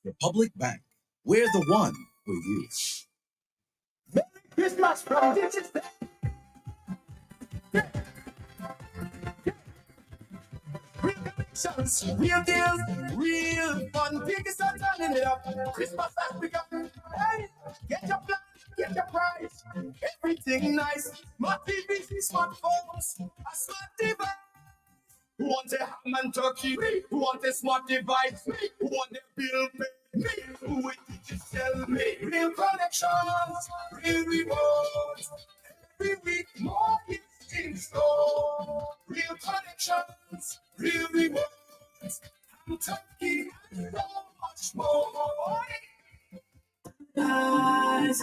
Republic Bank. We're the one for you. Merry Christmas from Digits. Real connections, real deals, real fun. Tickets are turning it up. Christmas has begun. Hey, get your plan, get your prize. Everything nice. Smart TVs, smartphones, a smart device. Who wants a ham and turkey? Who wants a smart device? Who wants a bill pay? Who will digital me? Real connections, real rewards. Every week more is in store. Real connections, real rewards. And turkey and so much more. Sunrise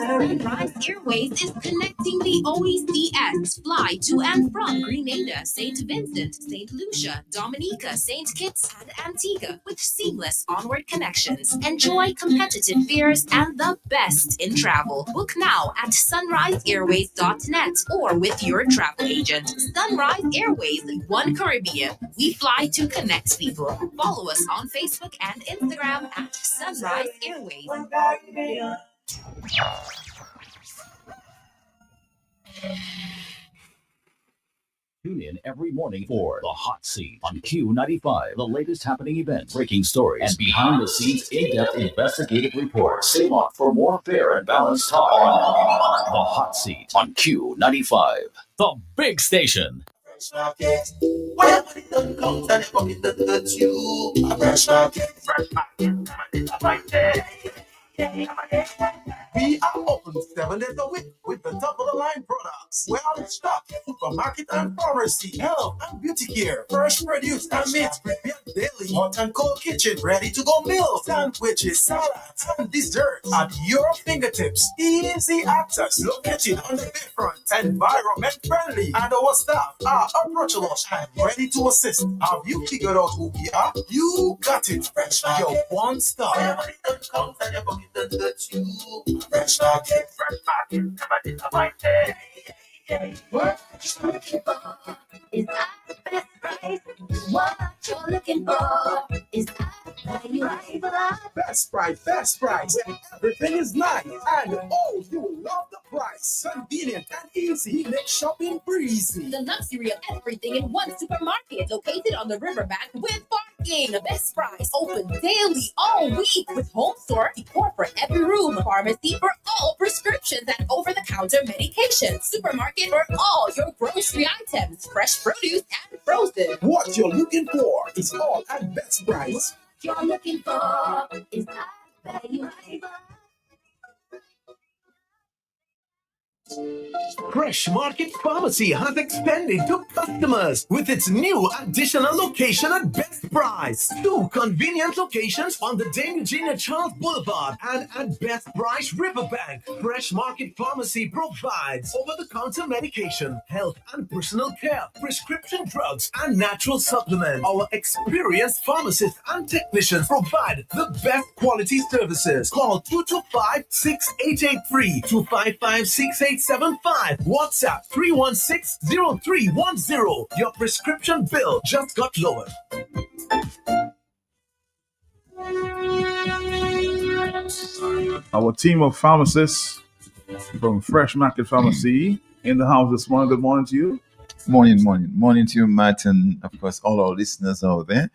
Airways is connecting the OECX fly to and from Grenada, St. Vincent, St. Lucia, Dominica, St. Kitts, and Antigua with seamless onward connections. Enjoy competitive fares and the best in travel. Book now at sunriseairways.net or with your travel agent. Sunrise Airways, One Caribbean. We fly to connect people. Follow us on Facebook and Instagram at Sunrise Airways. Tune in every morning for The Hot Seat on Q95. The latest happening events, breaking stories, and behind-the-scenes in-depth investigative reports. Stay on for more fair and balanced talk on The Hot Seat on Q95. The big station. Fresh market, where money don't come and pocket don't touch you. A fresh market, we are open 7 days a week with the top of the line products. We're on stock, supermarket and pharmacy, health and beauty care, fresh produce and meats prepared daily, hot and cold kitchen, ready to go meals, sandwiches, salads, and desserts at your fingertips. Easy access, located on the bayfront, environment friendly, and our staff are approachable and ready to assist. Have you figured out who we are? You got it. Fresh Market, your one stop. Fresh Market, never did a fight. What? Is that the best price? What you're looking for? Is that where you like? Best price, where everything is nice. And oh, you will love the price. Convenient and easy, makes shopping breezy. The luxury of everything in one supermarket located on the riverbank with parking. Best Price open daily all week with home store decor for every room, pharmacy for all prescriptions and over-the-counter medication, supermarket for all your grocery items, fresh produce and frozen. What you're looking for is all at Best Price. What you're looking for is that value. Fresh Market Pharmacy has expanded to customers with its new additional location at Best Price. 2 convenient locations on the Dame Eugenia Charles Boulevard and at Best Price Riverbank. Fresh Market Pharmacy provides over-the-counter medication, health and personal care, prescription drugs, and natural supplements. Our experienced pharmacists and technicians provide the best quality services. Call 225-6883, 255-6875, WhatsApp 316-0310. Your prescription bill just got lowered. Our team of pharmacists from Fresh Market Pharmacy in the house this morning. Good morning to you. Morning to you, Matt, and of course all our listeners out there.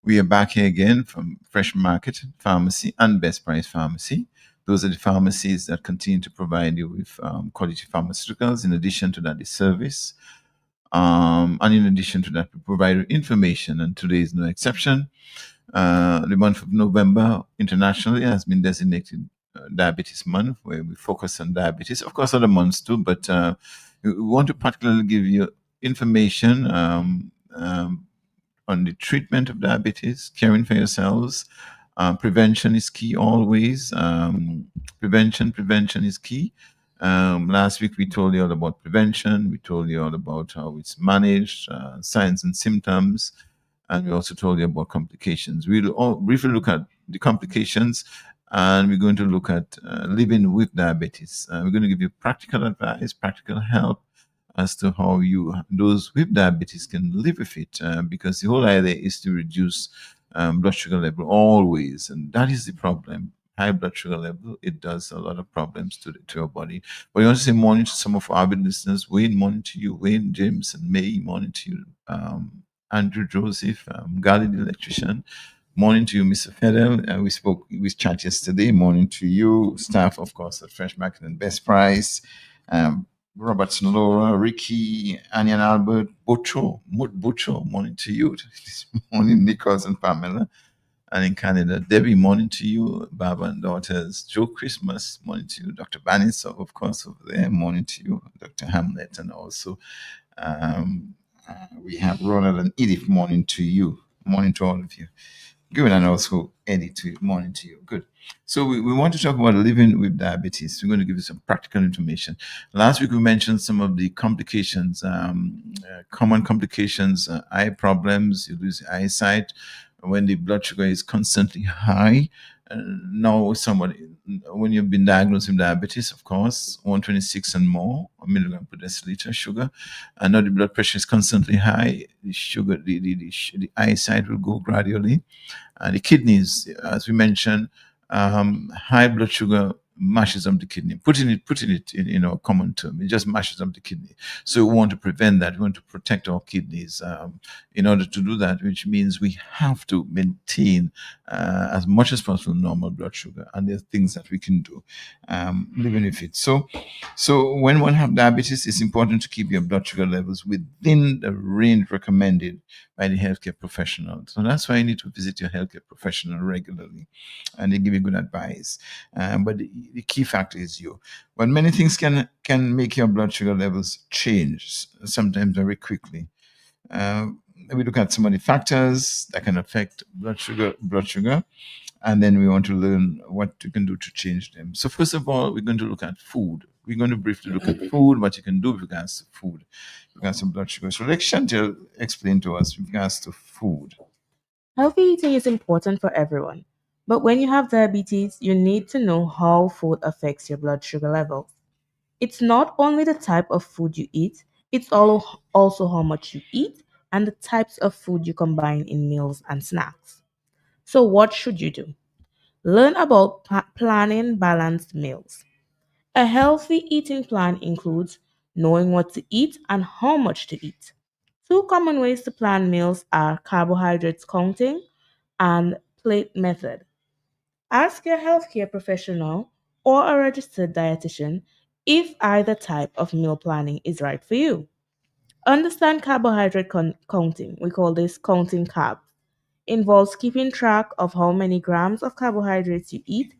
We are back here again from Fresh Market Pharmacy and Best Price Pharmacy. Those are the pharmacies that continue to provide you with quality pharmaceuticals. In addition to that, the service. And in addition to that, we provide information, and today is no exception. The month of November internationally has been designated Diabetes Month, where we focus on diabetes. Of course, other months too, but we want to particularly give you information on the treatment of diabetes, caring for yourselves. Prevention is key always. Prevention is key. Last week we told you all about prevention. We told you all about how it's managed, signs and symptoms, and we also told you about complications. We'll all briefly look at the complications, and we're going to look at living with diabetes. We're going to give you practical advice, practical help as to how those with diabetes can live with it, because the whole idea is to reduce blood sugar level always, and that is the problem. High blood sugar level, it does a lot of problems to your body. But we want to say morning to some of our avid listeners. Wayne, morning to you. Wayne, James, and May, morning to you. Andrew, Joseph, Gali, the electrician. Morning to you, Mr. Fedel. We chat yesterday. Morning to you, staff, of course, at Fresh Market and Best Price. Robertson, Laura, Ricky, Annie and Albert, Butcho, morning to you. This morning, Nichols and Pamela. And in Canada, Debbie, morning to you. Baba and daughters, Joe Christmas, morning to you. Dr. Banis, of course, over there, morning to you. Dr. Hamlet, and also we have Ronald and Edith, morning to you. Morning to all of you. Good, and also Eddie, morning to you. Good. So we want to talk about living with diabetes. We're going to give you some practical information. Last week we mentioned some of the complications, common complications, eye problems, you lose eyesight when the blood sugar is constantly high. Now when you've been diagnosed with diabetes, of course, 126 and more milligram per deciliter sugar, and now the blood pressure is constantly high, the sugar, the eyesight will go gradually. The kidneys, as we mentioned, high blood sugar mashes up the kidney. Putting it in a common term, it just mashes up the kidney. So we want to prevent that. We want to protect our kidneys. In order to do that, which means we have to maintain as much as possible normal blood sugar. And there's things that we can do living with it. So when one have diabetes, it's important to keep your blood sugar levels within the range recommended by the healthcare professional. So that's why you need to visit your healthcare professional regularly, and they give you good advice. But the key factor is you. But many things can make your blood sugar levels change, sometimes very quickly. We look at some of the factors that can affect blood sugar, and then we want to learn what you can do to change them. So first of all, we're going to look at food. We're going to briefly look at food, what you can do with regards to food, with regards to blood sugar. So let Chantel explain to us with regards to food. Healthy eating is important for everyone, but when you have diabetes, you need to know how food affects your blood sugar levels. It's not only the type of food you eat, it's also how much you eat and the types of food you combine in meals and snacks. So, what should you do? Learn about planning balanced meals. A healthy eating plan includes knowing what to eat and how much to eat. Two common ways to plan meals are carbohydrates counting and plate method. Ask your healthcare professional or a registered dietitian if either type of meal planning is right for you. Understand carbohydrate counting. We call this counting carbs. Involves keeping track of how many grams of carbohydrates you eat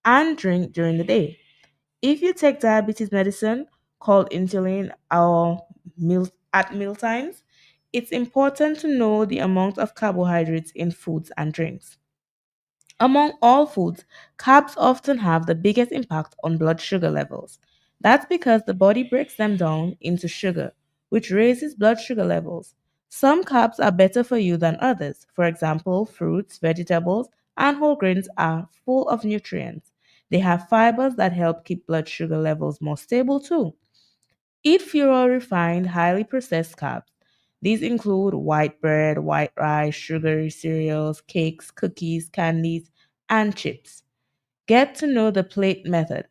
and drink during the day. If you take diabetes medicine called insulin or at meal times, it's important to know the amount of carbohydrates in foods and drinks. Among all foods, carbs often have the biggest impact on blood sugar levels. That's because the body breaks them down into sugar, which raises blood sugar levels. Some carbs are better for you than others. For example, fruits, vegetables, and whole grains are full of nutrients. They have fibers that help keep blood sugar levels more stable too. Eat fewer refined, highly processed carbs. These include white bread, white rice, sugary cereals, cakes, cookies, candies, and chips. Get to know the plate method.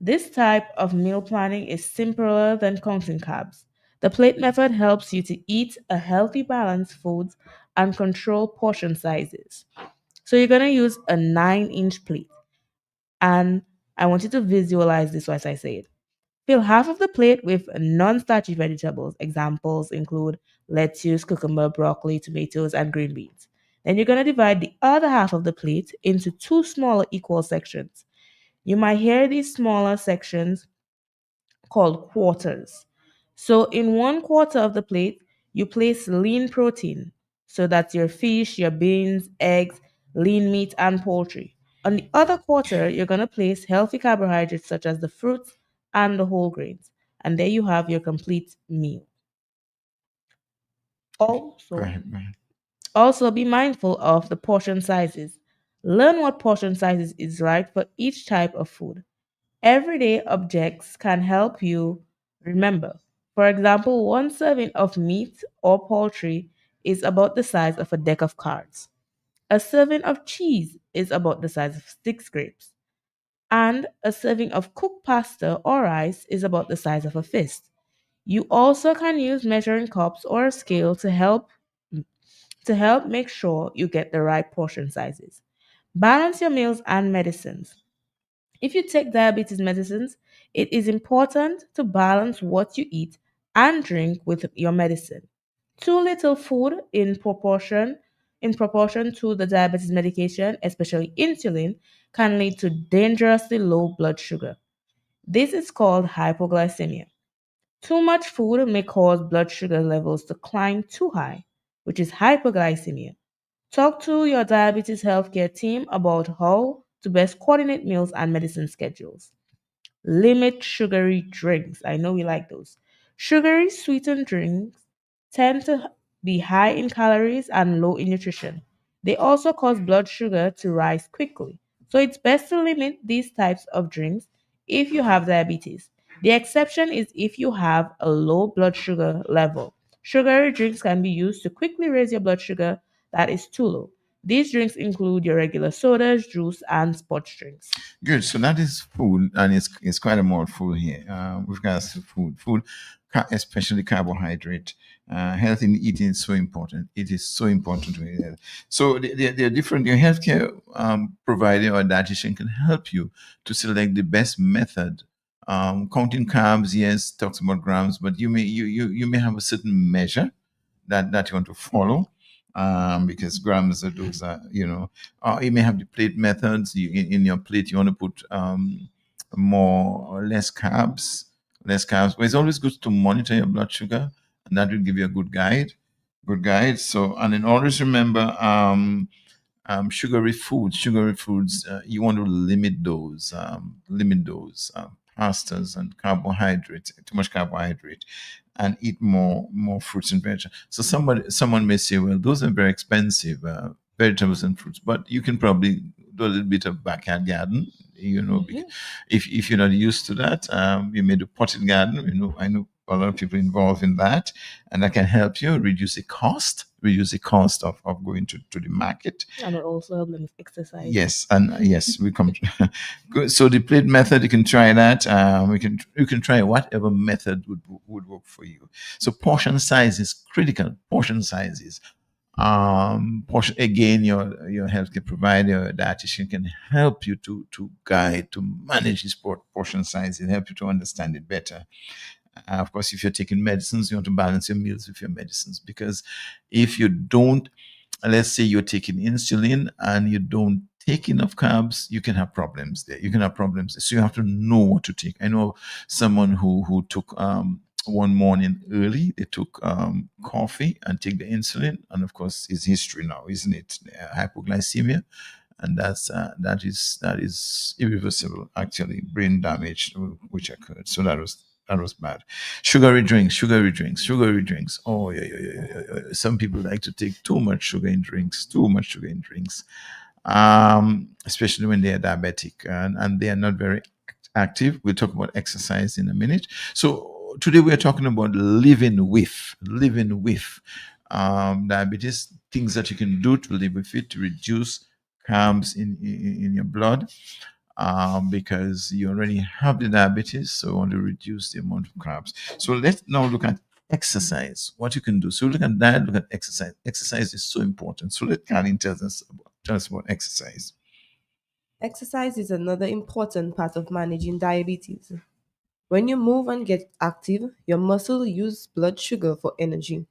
This type of meal planning is simpler than counting carbs. The plate method helps you to eat a healthy balanced foods and control portion sizes. So you're going to use a 9-inch plate. And I want you to visualize this as I say it. Fill half of the plate with non-starchy vegetables. Examples include lettuce, cucumber, broccoli, tomatoes, and green beans. Then you're going to divide the other half of the plate into two smaller equal sections. You might hear these smaller sections called quarters. So in 1/4 of the plate, you place lean protein. So that's your fish, your beans, eggs, lean meat, and poultry. On the other quarter, you're going to place healthy carbohydrates such as the fruits and the whole grains. And there you have your complete meal. Go Also, ahead, man. Also, be mindful of the portion sizes. Learn what portion sizes is right for each type of food. Everyday objects can help you remember. For example, one serving of meat or poultry is about the size of a deck of cards. A serving of cheese is about the size of six grapes. And a serving of cooked pasta or rice is about the size of a fist. You also can use measuring cups or a scale to help make sure you get the right portion sizes. Balance your meals and medicines. If you take diabetes medicines, it is important to balance what you eat and drink with your medicine. Too little food in proportion to the diabetes medication, especially insulin, can lead to dangerously low blood sugar. This is called hypoglycemia. Too much food may cause blood sugar levels to climb too high, which is hyperglycemia. Talk to your diabetes healthcare team about how to best coordinate meals and medicine schedules. Limit sugary drinks. I know we like those. Sugary sweetened drinks tend to be high in calories and low in nutrition. They also cause blood sugar to rise quickly. So it's best to limit these types of drinks if you have diabetes. The exception is if you have a low blood sugar level. Sugary drinks can be used to quickly raise your blood sugar that is too low. These drinks include your regular sodas, juice, and sports drinks. Good. So that is food, and it's quite a mouthful here. With regards to food, especially carbohydrate. Healthy eating is so important. It is so important to eat. So the different your healthcare provider or dietitian can help you to select the best method. Counting carbs, yes, talks about grams, but you may have a certain measure that you want to follow, because grams are those are you may have the plate methods. In your plate you want to put more or less carbs, but it's always good to monitor your blood sugar, and that will give you a good guide. So, and then always remember, sugary foods, you want to limit those pastas and carbohydrates, too much carbohydrate, and eat more fruits and vegetables. So someone may say, well, those are very expensive, vegetables and fruits, but you can probably do a little bit of backyard garden. If you're not used to that, you may do potted garden. I know a lot of people involved in that, and that can help you reduce the cost of going to the market. And it also helps them with exercise. Yes, and yes, we come. Good. So the plate method, you can try that. You can try whatever method would work for you. So portion size is critical. Portion sizes. Portion again. Your healthcare provider, your dietitian can help you to guide to manage this portion size and help you to understand it better. Of course, if you're taking medicines, you want to balance your meals with your medicines, because if you don't, let's say you're taking insulin and you don't take enough carbs, you can have problems there. So you have to know what to take. I know someone who took one morning early, they took coffee and take the insulin, and of course, it's history now, isn't it? Hypoglycemia, and that is irreversible. Actually, brain damage which occurred. So that was bad. Sugary drinks. Oh yeah, yeah, yeah, yeah, yeah. Some people like to take too much sugar in drinks. Especially when they are diabetic, and they are not very active. We'll talk about exercise in a minute. So today we are talking about living with diabetes, things that you can do to live with it to reduce carbs in your blood, because you already have the diabetes, so you want to reduce the amount of carbs. So let's now look at exercise, what you can do. So look at diet, look at exercise. Exercise is so important. So let Karin tell us about exercise. Exercise is another important part of managing diabetes. When you move and get active, your muscle use blood sugar for energy.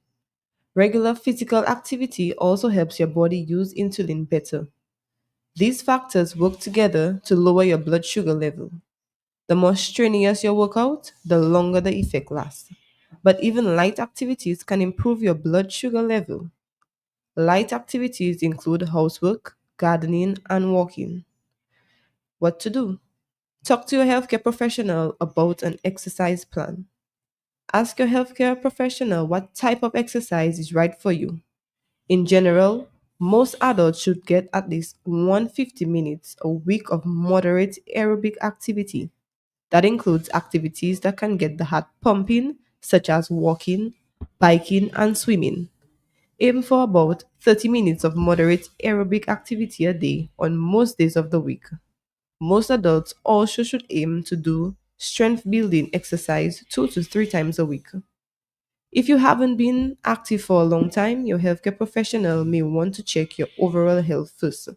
Regular physical activity also helps your body use insulin better. These factors work together to lower your blood sugar level. The more strenuous your workout, the longer the effect lasts. But even light activities can improve your blood sugar level. Light activities include housework, gardening, and walking. What to do? Talk to your healthcare professional about an exercise plan. Ask your healthcare professional what type of exercise is right for you. In general, most adults should get at least 150 minutes a week of moderate aerobic activity. That includes activities that can get the heart pumping, such as walking, biking, and swimming. Aim for about 30 minutes of moderate aerobic activity a day on most days of the week. Most adults also should aim to do strength building exercise 2 to 3 times a week. If you haven't been active for a long time, your healthcare professional may want to check your overall health first.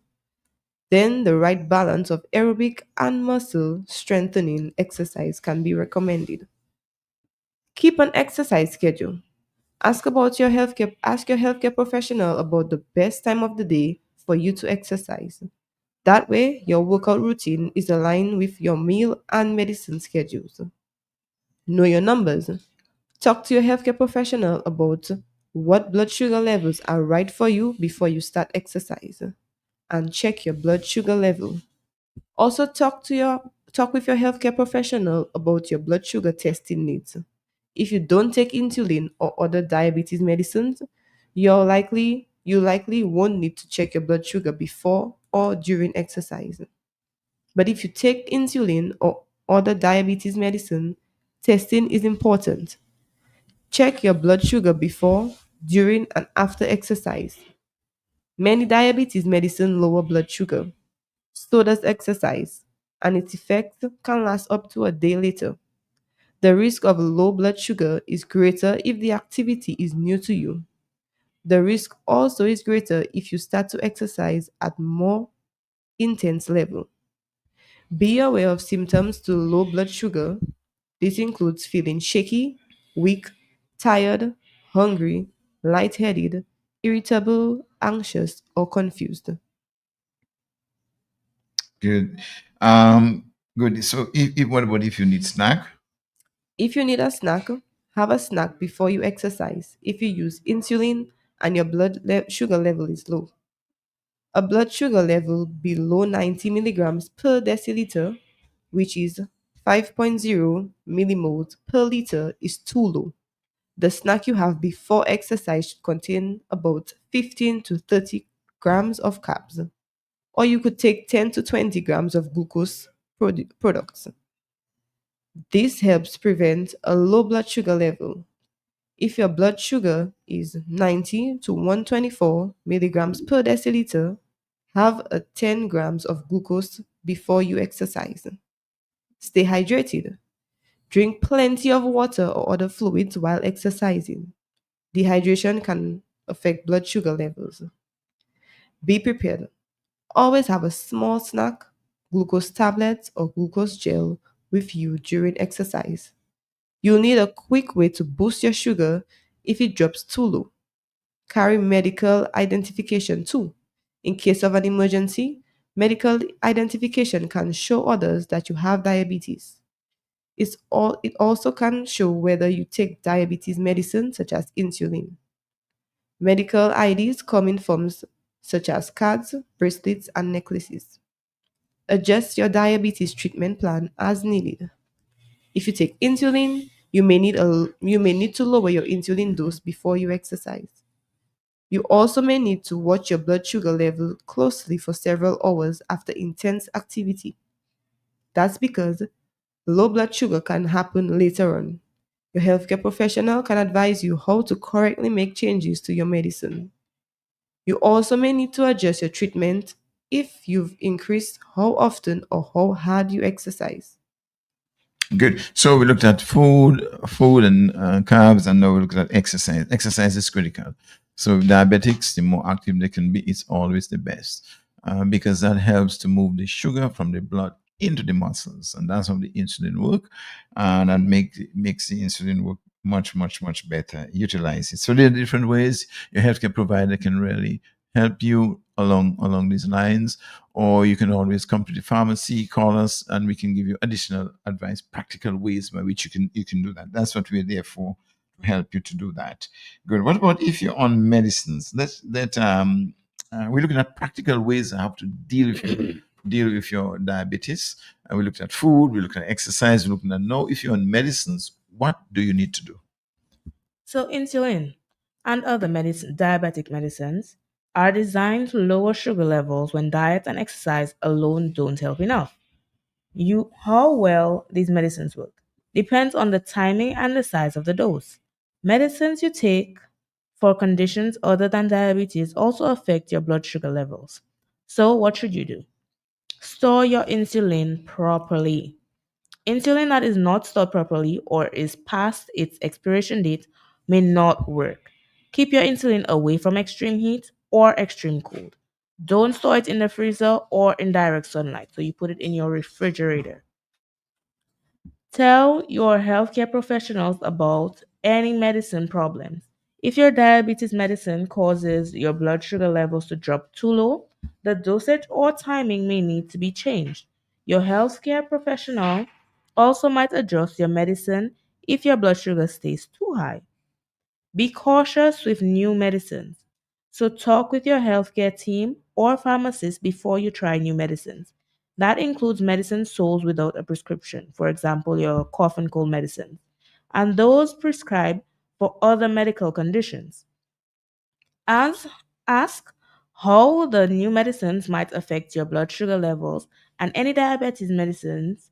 Then, the right balance of aerobic and muscle strengthening exercise can be recommended. Keep an exercise schedule. Ask your healthcare professional about the best time of the day for you to exercise. That way, your workout routine is aligned with your meal and medicine schedules. Know your numbers. Talk to your healthcare professional about what blood sugar levels are right for you before you start exercise, and check your blood sugar level. Also talk with your healthcare professional about your blood sugar testing needs. If you don't take insulin or other diabetes medicines, you likely won't need to check your blood sugar before or during exercise. But if you take insulin or other diabetes medicine, testing is important. Check your blood sugar before, during, and after exercise. Many diabetes medicine lower blood sugar. So does exercise, and its effect can last up to a day later. The risk of low blood sugar is greater if the activity is new to you. The risk also is greater if you start to exercise at more intense level. Be aware of symptoms to low blood sugar. This includes feeling shaky, weak, tired, hungry, lightheaded, irritable, anxious, or confused. Good. Good. So, if what about if you need snack? If you need a snack, have a snack before you exercise if you use insulin and your sugar level is low. A blood sugar level below 90 milligrams per deciliter, which is 5.0 millimoles per liter, is too low. The snack you have before exercise should contain about 15 to 30 grams of carbs, or you could take 10 to 20 grams of glucose products. This helps prevent a low blood sugar level. If your blood sugar is 90 to 124 milligrams per deciliter, have a 10 grams of glucose before you exercise. Stay hydrated. Drink plenty of water or other fluids while exercising. Dehydration can affect blood sugar levels. Be prepared. Always have a small snack, glucose tablets, or glucose gel with you during exercise. You'll need a quick way to boost your sugar if it drops too low. Carry medical identification too. In case of an emergency, medical identification can show others that you have diabetes. It also can show whether you take diabetes medicine such as insulin. Medical IDs come in forms such as cards, bracelets, and necklaces. Adjust your diabetes treatment plan as needed. If you take insulin, you may need to lower your insulin dose before you exercise. You also may need to watch your blood sugar level closely for several hours after intense activity. That's because low blood sugar can happen later on. Your healthcare professional can advise you how to correctly make changes to your medicine. You also may need to adjust your treatment if you've increased how often or how hard you exercise. Good. So we looked at food and carbs, and now we looked at exercise. Exercise is critical. So diabetics, the more active they can be, it's always the best because that helps to move the sugar from the blood into the muscles, and that's how the insulin work, and that makes the insulin work much better. Utilize it. So there are different ways your healthcare provider can really help you along these lines, or you can always come to the pharmacy, call us, and we can give you additional advice, practical ways by which you can do that. That's what we're there for, to help you to do that. Good. What about if you're on medicines? We're looking at practical ways on how to deal with your diabetes. We looked at food, we looked at exercise, we're looking at now if you're on medicines, what do you need to do? So, insulin. and other diabetic medicines are designed to lower sugar levels when diet and exercise alone don't help enough. How well these medicines work depends on the timing and the size of the dose. Medicines you take for conditions other than diabetes also affect your blood sugar levels. So, what should you do? Store your insulin properly. Insulin that is not stored properly or is past its expiration date may not work. Keep your insulin away from extreme heat or extreme cold. Don't store it in the freezer or in direct sunlight, so you put it in your refrigerator. Tell your healthcare professionals about any medicine problems. If your diabetes medicine causes your blood sugar levels to drop too low, the dosage or timing may need to be changed. Your healthcare professional also might adjust your medicine if your blood sugar stays too high. Be cautious with new medicines. So, talk with your healthcare team or pharmacist before you try new medicines. That includes medicines sold without a prescription, for example, your cough and cold medicine, and those prescribed for other medical conditions. As, ask how the new medicines might affect your blood sugar levels and any diabetes medicines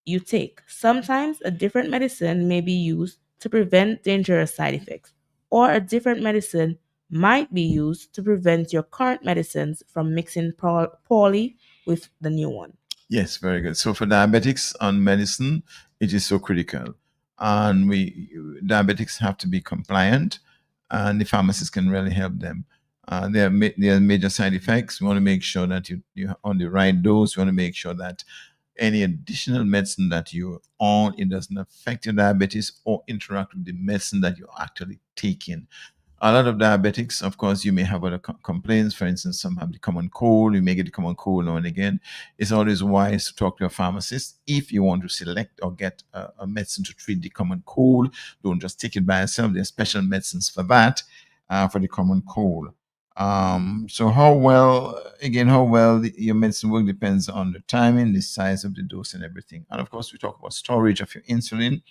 you take. Sometimes a different medicine may be used to prevent dangerous side effects, or a different medicine might be used to prevent your current medicines from mixing poorly with the new one. Yes, very good. So for diabetics on medicine, it is so critical, and diabetics have to be compliant, and the pharmacist can really help them. There are major side effects. We want to make sure that you're on the right dose. We want to make sure that any additional medicine that you're on, it doesn't affect your diabetes or interact with the medicine that you're actually taking. A lot of diabetics, of course, you may have other complaints. For instance, some have the common cold. You may get the common cold now and again. It's always wise to talk to a pharmacist if you want to select or get a medicine to treat the common cold. Don't just take it by itself. There's special medicines for that, for the common cold. So how well your medicine work depends on the timing, the size of the dose, and everything. And of course, we talk about storage of your insulin,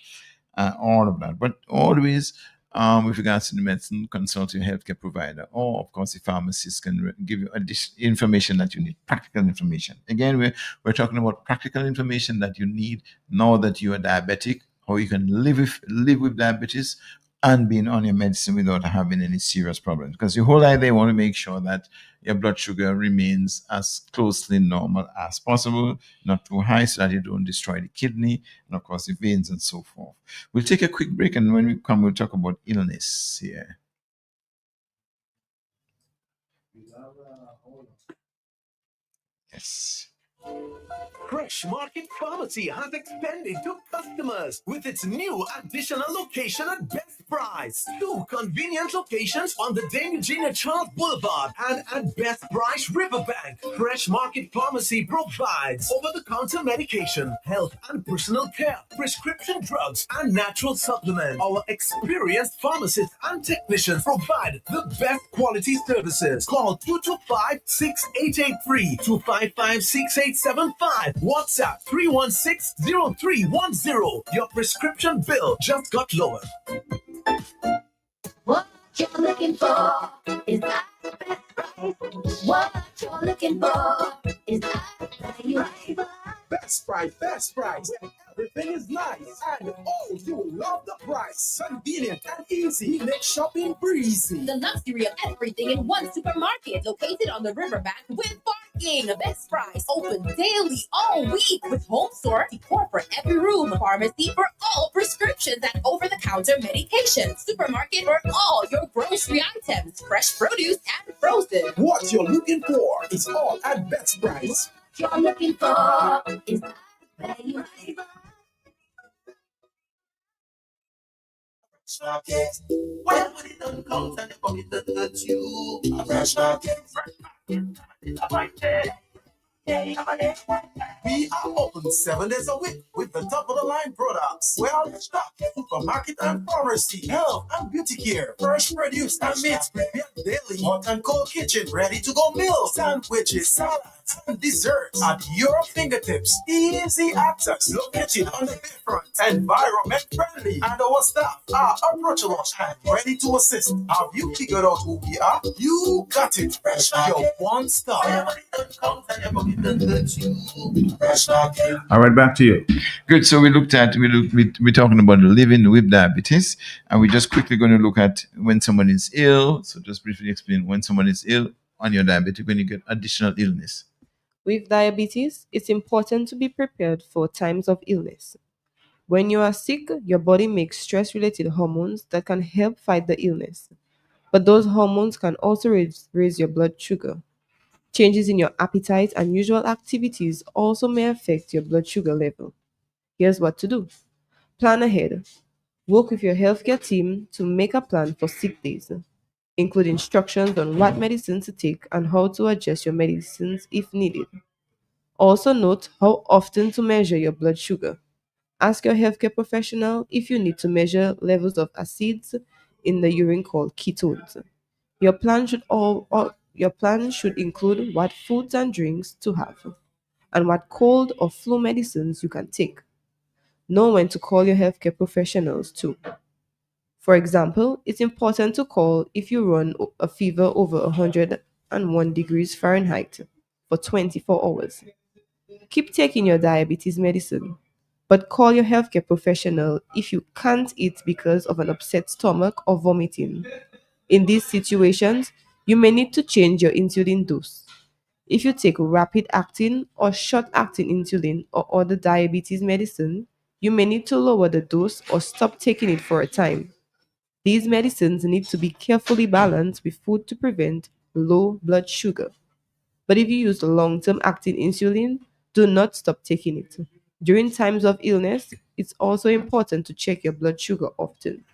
all of that. But always, with regards to the medicine, consult your healthcare provider, or of course, the pharmacist can give you additional information that you need, practical information. Again, we're talking about practical information that you need now that you are diabetic, how you can live with diabetes and being on your medicine without having any serious problems. Because your whole idea, want to make sure that your blood sugar remains as closely normal as possible, not too high, so that you don't destroy the kidney and, of course, the veins and so forth. We'll take a quick break, and when we come, we'll talk about illness here. Yes. Fresh Market Pharmacy has expanded to customers with its new additional location at best price. 2 convenient locations on the Dame Eugenia Charles Boulevard and at Best Price Riverbank. Fresh Market Pharmacy provides over-the-counter medication, health and personal care, prescription drugs, and natural supplements. Our experienced pharmacists and technicians provide the best quality services. Call 225-6883, 255-6875. WhatsApp 316-0310. Your prescription bill just got lower. What you're looking for is not the best price. What you're looking for is not value. Best price. Everything is nice, and oh, you will love the price. Convenient and easy, make shopping breezy. The luxury of everything in one supermarket located on the riverbank with parking. Best Price open daily all week with home store, decor for every room, pharmacy for all prescriptions and over-the-counter medication, supermarket for all your grocery items, fresh produce and frozen. What you're looking for is all at Best Price. What you're looking for is not value. Market. Well, when it don't count and the pocket doesn't hurt you. A fresh market. We are open 7 days a week with the top of the line products. Well stock, supermarket and pharmacy, health and beauty care, fresh produce and meats prepared daily, hot and cold kitchen, ready to go meals, sandwiches, salad, and desserts at your fingertips. Easy access, located on the bayfront, environment friendly, and our staff are approachable and ready to assist. Have you figured out who we are? You got it. Fresh your one stop. All right, back to you. Good. So we're talking about living with diabetes, and we're just quickly going to look at when someone is ill. So just briefly explain when someone is ill on your diabetic, when you get additional illness. With diabetes, it's important to be prepared for times of illness. When you are sick, your body makes stress related hormones that can help fight the illness. But those hormones can also raise your blood sugar. Changes in your appetite and usual activities also may affect your blood sugar level. Here's what to do: plan ahead. Work with your healthcare team to make a plan for sick days. Include instructions on what medicines to take and how to adjust your medicines if needed. Also, note how often to measure your blood sugar. Ask your healthcare professional if you need to measure levels of acids in the urine called ketones. Your plan should include what foods and drinks to have and what cold or flu medicines you can take. Know when to call your healthcare professionals too. For example, it's important to call if you run a fever over 101 degrees Fahrenheit for 24 hours. Keep taking your diabetes medicine, but call your healthcare professional if you can't eat because of an upset stomach or vomiting. In these situations, you may need to change your insulin dose. If you take rapid acting or short acting insulin or other diabetes medicine, you may need to lower the dose or stop taking it for a time. These medicines need to be carefully balanced with food to prevent low blood sugar. But if you use long term acting insulin, do not stop taking it. During times of illness, it's also important to check your blood sugar often.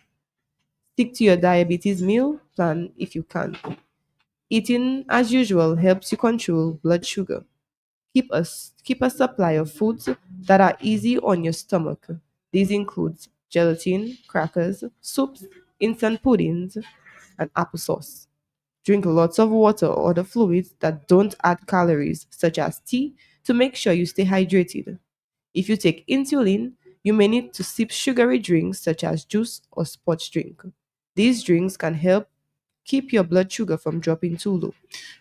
Stick to your diabetes meal plan if you can. Eating as usual helps you control blood sugar. Keep a supply of foods that are easy on your stomach. These include gelatin, crackers, soups, instant puddings, and applesauce. Drink lots of water or other fluids that don't add calories, such as tea, to make sure you stay hydrated. If you take insulin, you may need to sip sugary drinks such as juice or sports drink. These drinks can help keep your blood sugar from dropping too low.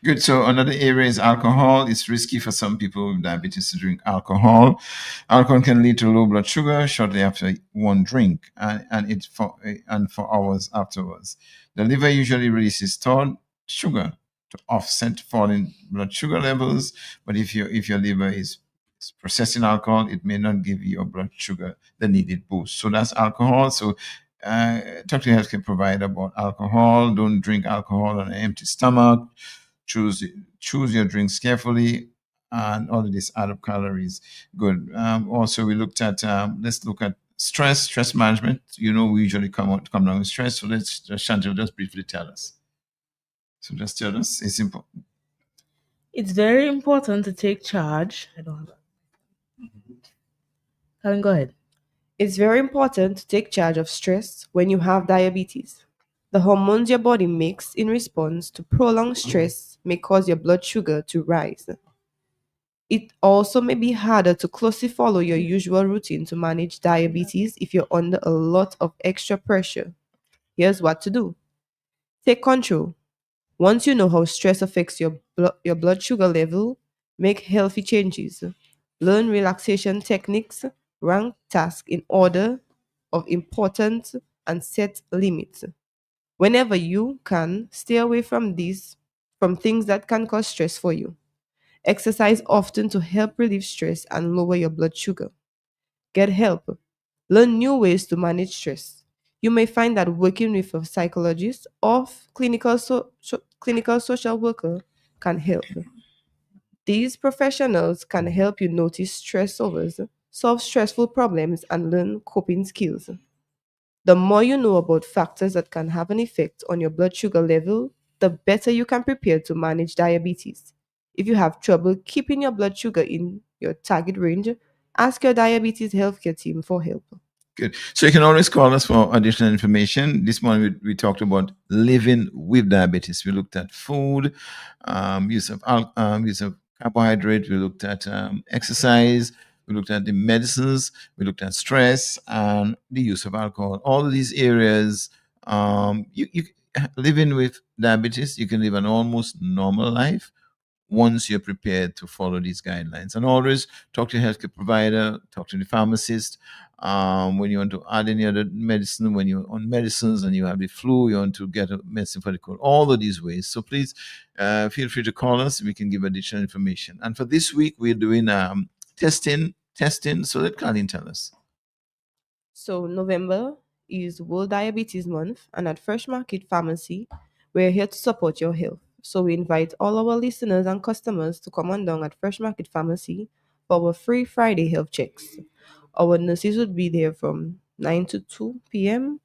Good. So another area is alcohol. It's risky for some people with diabetes to drink alcohol. Alcohol can lead to low blood sugar shortly after one drink, and for hours afterwards. The liver usually releases stored sugar to offset falling blood sugar levels. But if your liver is processing alcohol, it may not give your blood sugar the needed boost. So that's alcohol. So talk to your healthcare provider about alcohol. Don't drink alcohol on an empty stomach. Choose your drinks carefully, and all of this add up calories. Good. Also, we looked at let's look at stress management. We usually come down with stress. So let's Chantal just briefly tell us. So just tell us. It's important. It's very important to take charge. I don't have that. Karen, go ahead. It's very important to take charge of stress when you have diabetes. The hormones your body makes in response to prolonged stress may cause your blood sugar to rise. It also may be harder to closely follow your usual routine to manage diabetes if you're under a lot of extra pressure. Here's what to do. Take control. Once you know how stress affects your blood sugar level, make healthy changes. Learn relaxation techniques, rank tasks in order of importance, and set limits. Whenever you can, stay away from things that can cause stress for you. Exercise often to help relieve stress and lower your blood sugar. Get help. Learn new ways to manage stress. You may find that working with a psychologist or clinical social worker can help. These professionals can help you notice stressors, solve stressful problems, and learn coping skills. The more you know about factors that can have an effect on your blood sugar level, the better you can prepare to manage diabetes. If you have trouble keeping your blood sugar in your target range, ask your diabetes healthcare team for help. Good. So you can always call us for additional information. This morning we talked about living with diabetes. We looked at food, use of carbohydrate, we looked at exercise, we looked at the medicines, we looked at stress and the use of alcohol. All of these areas, you living with diabetes, you can live an almost normal life once you're prepared to follow these guidelines. And always talk to your healthcare provider, talk to the pharmacist. When you want to add any other medicine, when you're on medicines and you have the flu, you want to get a medicine for the cold, all of these ways. So please feel free to call us. We can give additional information. And for this week, we're doing testing. So let Colleen tell us. So November is World Diabetes Month, and at Fresh Market Pharmacy, we're here to support your health. So we invite all our listeners and customers to come on down at Fresh Market Pharmacy for our free Friday health checks. Our nurses would be there from 9 to 2 p.m.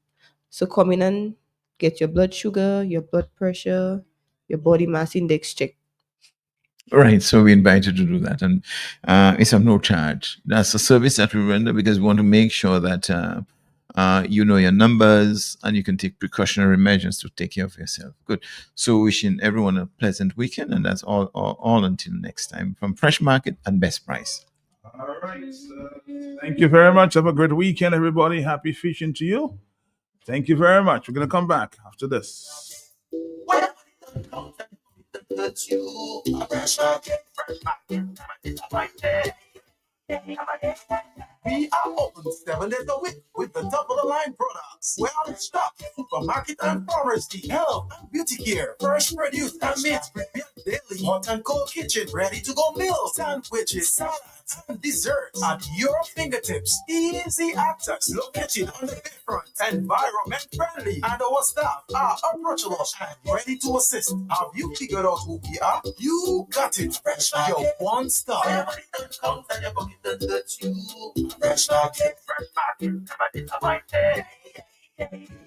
So come in and get your blood sugar, your blood pressure, your body mass index checked. All right, so we invite you to do that, and it's of no charge. That's a service that we render because we want to make sure that you know your numbers and you can take precautionary measures to take care of yourself. Good. So wishing everyone a pleasant weekend, and that's all until next time from Fresh Market and Best Price. All right. Thank you very much. Have a great weekend, everybody. Happy fishing to you. Thank you very much. We're going to come back after this. We are open 7 days a week with the top of the line products. We're out of stock, supermarket and pharmacy, health and beauty care, fresh produce and meats prepared daily, hot and cold kitchen, ready to go meals, sandwiches, salads, and desserts at your fingertips. Easy access, located on the bayfront, environment friendly, and our staff are approachable and ready to assist. Have you figured out who we are? You got it. Fresh your one stop. Comes and your pocket does touch you. Fresh market,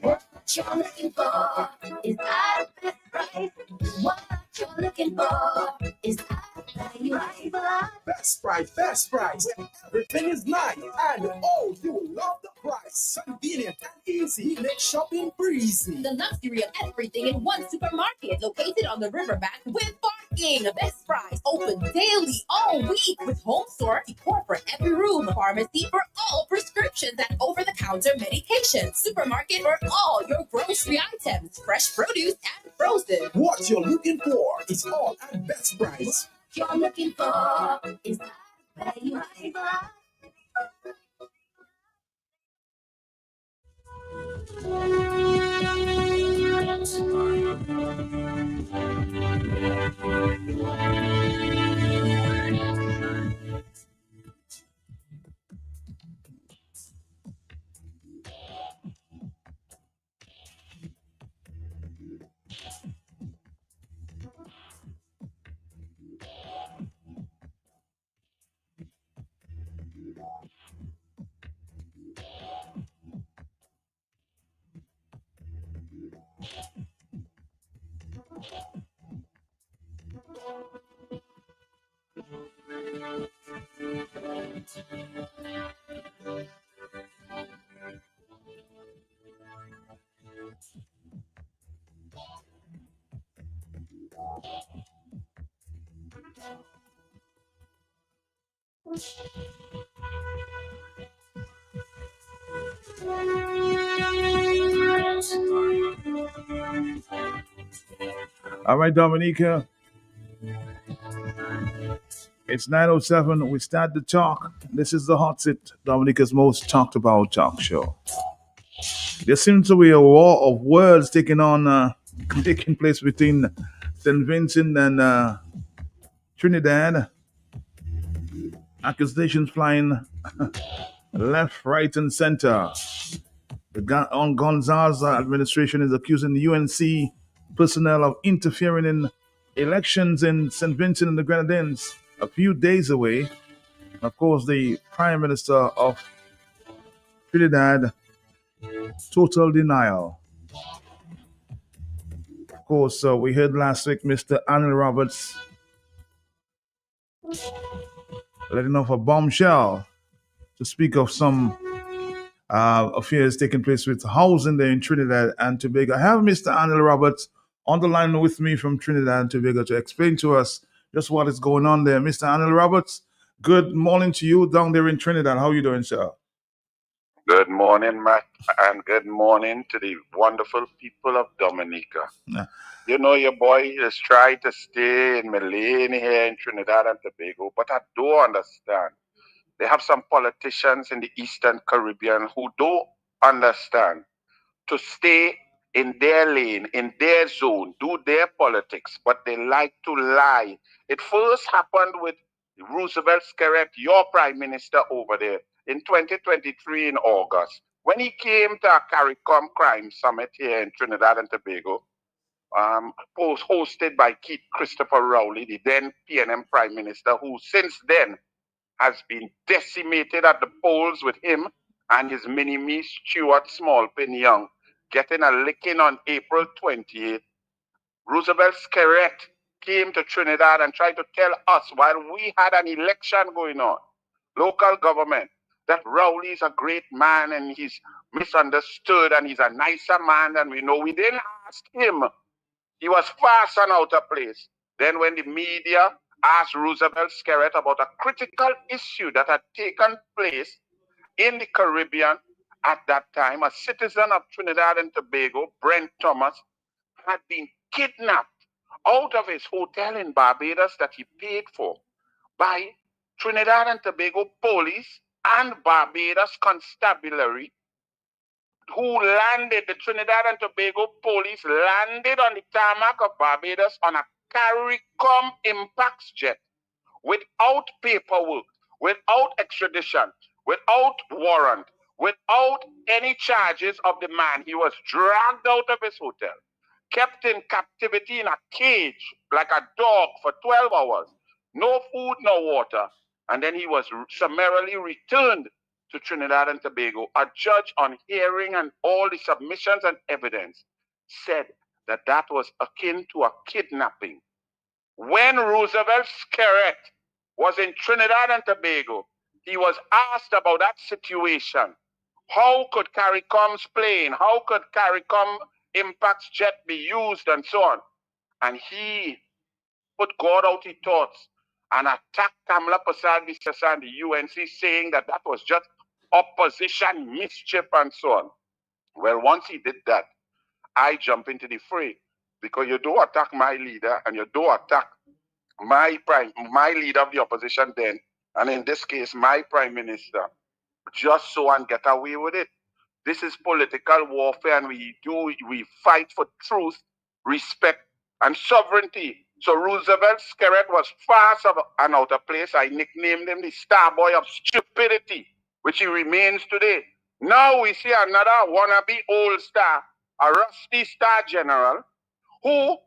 What you're looking for is our best price. What you're looking for is our value. best price. Everything is nice, and oh, you will love the price. Convenient and easy, make shopping breezy. The luxury of everything in one supermarket located on the riverbank with parking. Best Price open daily all week with home store, decor for every room, pharmacy for all prescriptions and over-the-counter medication, supermarket for all your grocery items, fresh produce and frozen. What you're looking for is all at best price. What you're looking for is our value. All right, Dominica. It's 9:07. We start the talk. This is the Hot Seat, Dominica's most talked about talk show. There seems to be a war of words taking place between St. Vincent and Trinidad. Accusations flying left, right, and center. The Gonzalez administration is accusing the UNC personnel of interfering in elections in St. Vincent and the Grenadines a few days away. Of course, the Prime Minister of Trinidad, total denial. Of course, we heard last week Mr. Arnold Roberts letting off a bombshell to speak of some affairs taking place with housing there in Trinidad and Tobago. I have Mr. Arnold Roberts on the line with me from Trinidad and Tobago to explain to us just what is going on there. Mr. Anil Roberts, good morning to you down there in Trinidad. How are you doing, sir? Good morning, Matt, and good morning to the wonderful people of Dominica. Yeah. You know, your boy is trying to stay in Malane here in Trinidad and Tobago, but I don't understand. They have some politicians in the Eastern Caribbean who don't understand to stay in their lane, in their zone, do their politics, but they like to lie. It first happened with Roosevelt Skerrit, your prime minister over there, in 2023 in August, when he came to a CARICOM crime summit here in Trinidad and Tobago, hosted by Keith Christopher Rowley, the then PNM prime minister, who since then has been decimated at the polls with him and his mini-me Stuart Smallpin Young getting a licking on April 28th. Roosevelt Skerrit came to Trinidad and tried to tell us while we had an election going on, local government, that Rowley is a great man and he's misunderstood and he's a nicer man than we know. We didn't ask him. He was fast and out of place. Then when the media asked Roosevelt Skerrit about a critical issue that had taken place in the Caribbean at that time, a citizen of Trinidad and Tobago, Brent Thomas, had been kidnapped out of his hotel in Barbados that he paid for by Trinidad and Tobago police and Barbados constabulary, who landed, the Trinidad and Tobago police landed on the tarmac of Barbados on a CARICOM Impax jet without paperwork, without extradition, without warrant, without any charges of the man. He was dragged out of his hotel, kept in captivity in a cage like a dog for 12 hours, no food, no water, and then he was summarily returned to Trinidad and Tobago. A judge on hearing and all the submissions and evidence said that that was akin to a kidnapping. When Roosevelt Skerrit was in Trinidad and Tobago, he was asked about that situation. How could CARICOM's plane, how could CARICOM Impax jet be used and so on? And he put God out his thoughts and attacked Kamala Persad-Bissessar and the UNC, saying that that was just opposition mischief and so on. Well, once he did that, I jump into the fray, because you don't attack my leader and you don't attack my leader of the opposition then, and in this case, my prime minister, just so and get away with it. This is political warfare, and we fight for truth, respect, and sovereignty. So Roosevelt Skerrit was fast and out of place. I nicknamed him the star boy of stupidity, which he remains today. Now we see another wannabe old star, a rusty star general, who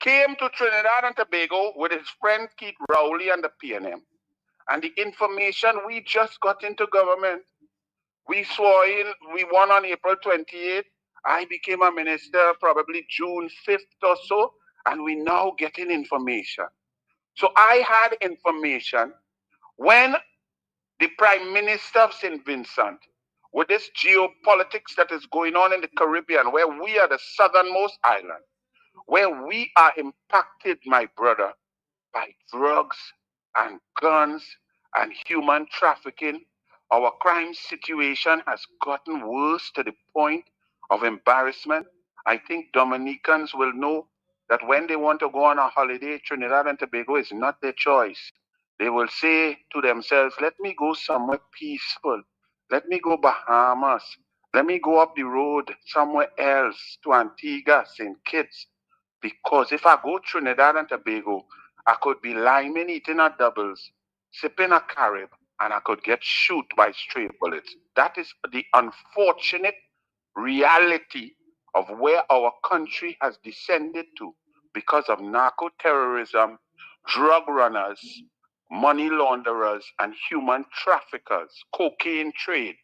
came to Trinidad and Tobago with his friend Keith Rowley and the PNM. And the information we just got into government, we swore in, we won on April 28th. I became a minister probably June 5th or so, and we now getting information. So I had information when the Prime Minister of St. Vincent, with this geopolitics that is going on in the Caribbean, where we are the southernmost island, where we are impacted, my brother, by drugs and guns and human trafficking. Our crime situation has gotten worse to the point of embarrassment. I think Dominicans will know that when they want to go on a holiday, Trinidad and Tobago is not their choice. They will say to themselves, let me go somewhere peaceful. Let me go Bahamas. Let me go up the road somewhere else to Antigua, St. Kitts. Because if I go Trinidad and Tobago, I could be liming, eating a doubles, sipping a Carib, and I could get shot by stray bullets. That is the unfortunate reality of where our country has descended to because of narco-terrorism, drug runners, money launderers, and human traffickers, cocaine trade.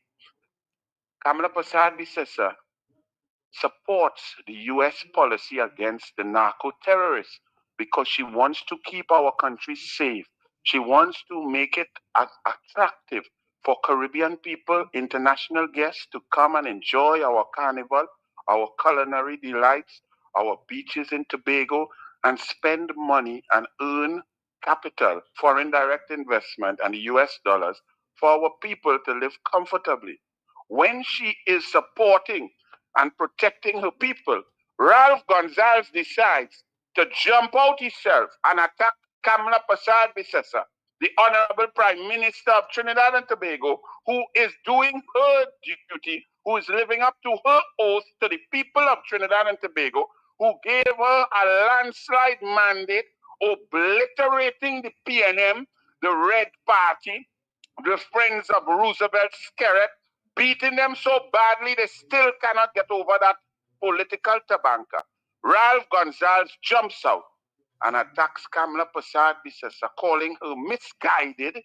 Kamala Persad-Bissessar supports the U.S. policy against the narco-terrorists because she wants to keep our country safe. She wants to make it attractive for Caribbean people, international guests to come and enjoy our carnival, our culinary delights, our beaches in Tobago, and spend money and earn capital, foreign direct investment, and US dollars for our people to live comfortably. When she is supporting and protecting her people, Ralph Gonzalez decides to jump out himself and attack Kamala Persad-Bissessar, the Honorable Prime Minister of Trinidad and Tobago, who is doing her duty, who is living up to her oath to the people of Trinidad and Tobago, who gave her a landslide mandate, obliterating the PNM, the Red Party, the Friends of Roosevelt Skerrit, beating them so badly they still cannot get over that political tabanka. Ralph Gonzalez jumps out and attacks Kamala Persad-Bissessar, calling her misguided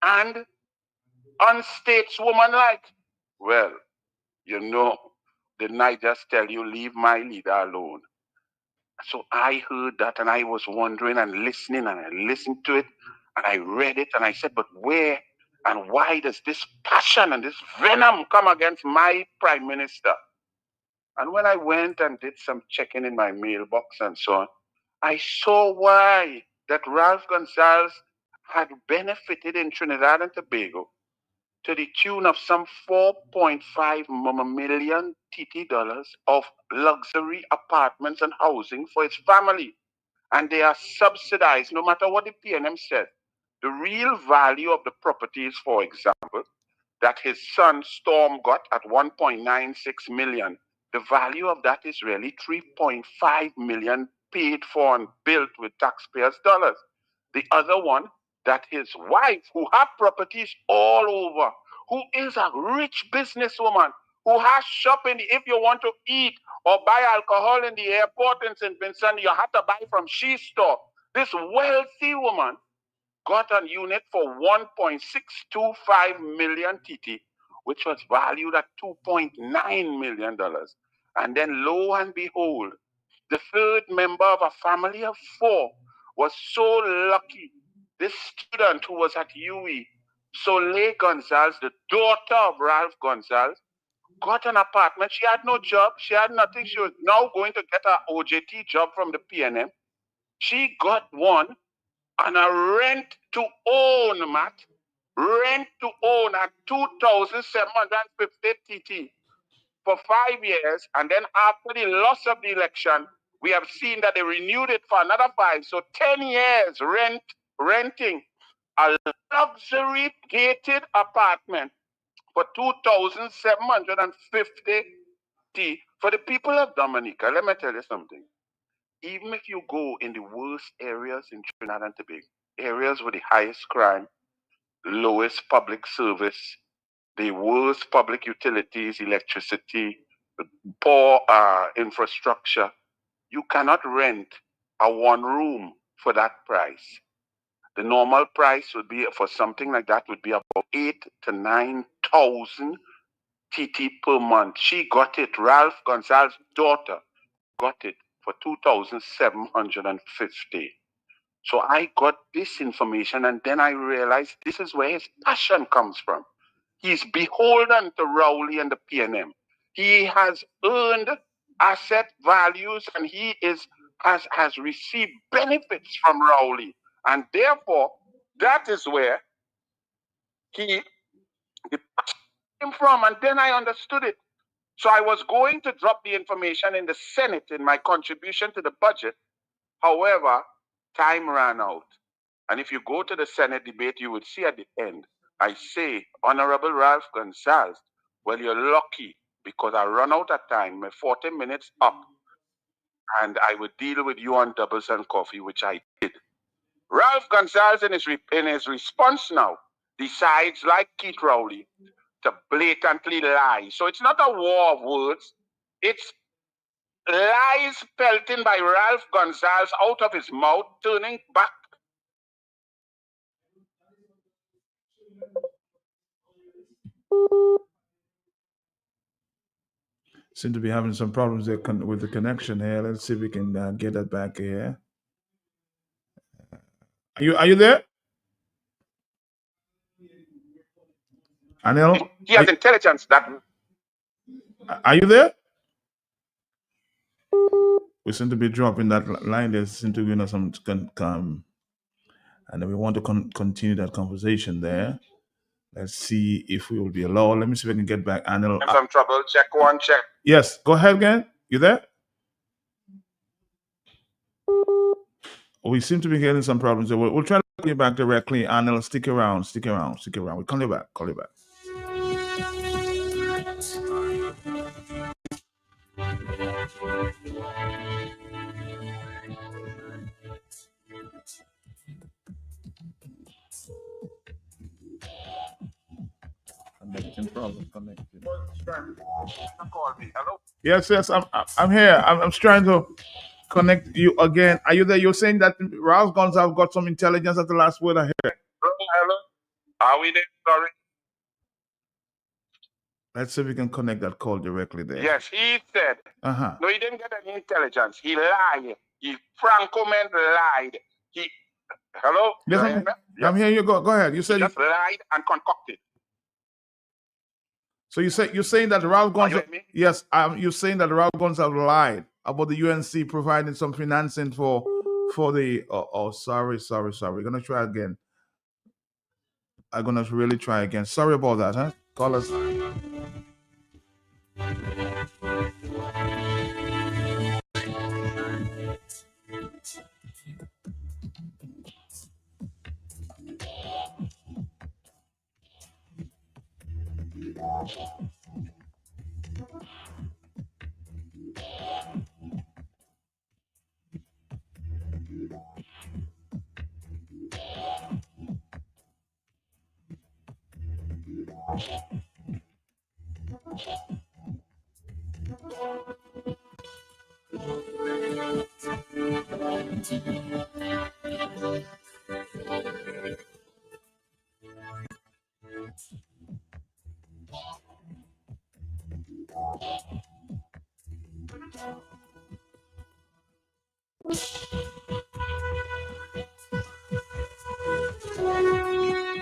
and unstateswomanlike. Well, you know, didn't I just tell you, leave my leader alone? So I heard that and I was wondering and listening, and I listened to it and I read it and I said, but where and why does this passion and this venom come against my prime minister? And when I went and did some checking in my mailbox and so on, I saw why that Ralph Gonzalez had benefited in Trinidad and Tobago to the tune of some 4.5 million TT dollars of luxury apartments and housing for his family. And they are subsidized no matter what the PNM said. The real value of the properties, for example, that his son Storm got at 1.96 million, the value of that is really 3.5 million paid for and built with taxpayers' dollars. The other one, that his wife, who have properties all over, who is a rich businesswoman, who has shopping, if you want to eat or buy alcohol in the airport in St. Vincent, you have to buy from She Store. This wealthy woman got a unit for 1.625 million TT, which was valued at $2.9 million. And then lo and behold, the third member of a family of 4 was so lucky. This student who was at UE, Soleil Gonzalez, the daughter of Ralph Gonzalez, got an apartment. She had no job. She had nothing. She was now going to get an OJT job from the PNM. She got one on a rent to own, Matt. Rent to own at 2,750 TT for 5 years. And then after the loss of the election, we have seen that they renewed it for another 5. So 10 years renting a luxury gated apartment for 2,750 TT for the people of Dominica. Let me tell you something. Even if you go in the worst areas in Trinidad and Tobago, areas with the highest crime, lowest public service, the worst public utilities, electricity, poor infrastructure, you cannot rent a 1 room for that price. The normal price would be for something like that would be about 8,000 to 9,000 TT per month. She got it. Ralph Gonzalez's daughter got it for 2,750. So I got this information and then I realized this is where his passion comes from. He's beholden to Rowley and the PNM. He has earned asset values and he has received benefits from Rowley. And therefore, that is where the passion came from. And then I understood it. So I was going to drop the information in the Senate in my contribution to the budget. However, time ran out. And if you go to the Senate debate, you would see at the end, I say, Honorable Ralph Gonzalez, well, you're lucky because I run out of time. My 40 minutes up. And I would deal with you on doubles and coffee, which I did. Ralph Gonzalez, in his response now, decides, like Keith Rowley, to blatantly lie. So it's not a war of words. It's lies pelting by Ralph Gonzalez out of his mouth, turning back. Seem to be having some problems with the connection here. Let's see if we can get that back here. Are you there? Anil? He has intelligence that. Are you there? We seem to be dropping that line. There seem to be some and we want to continue that conversation there. Let's see if we will be allowed. Let me see if I can get back. Anil. Some trouble. Check one, check. Yes, go ahead again. You there? We seem to be getting some problems. So we'll try to call you back directly. Anil, stick around. We'll call you back. Connecting problem. Connected. Call me. Hello? Yes. I'm here. I'm trying to connect you again. Are you there? You're saying that Rouse Gonzalez got some intelligence at the last word I heard. Hello? Are we there? Sorry. Let's see if we can connect that call directly there. Yes, he said. No, he didn't get any intelligence. He lied. Franco Man lied. Hello? Yes, I'm hearing you. Go ahead. You said he just lied and concocted. So you're saying that Ralph Gonzalez? Yes, you're saying that Ralph Gonzalez lied about the UNC providing some financing for the. Sorry. We're gonna try again. I'm gonna really try again. Sorry about that, huh? Call us.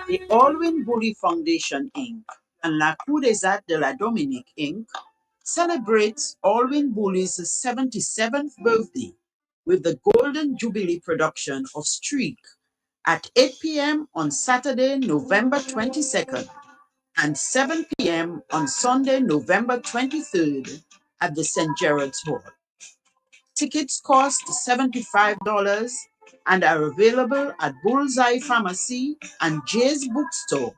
The Alwyn Bully Foundation, Inc. and La Cour des Arts de la Dominique, Inc. celebrates Alwyn Bully's 77th birthday with the Golden Jubilee production of Streak at 8 p.m. on Saturday, November 22nd and 7 p.m. on Sunday, November 23rd at the St. Gerard's Hall. Tickets cost $75 and are available at Bullseye Pharmacy and Jay's Bookstore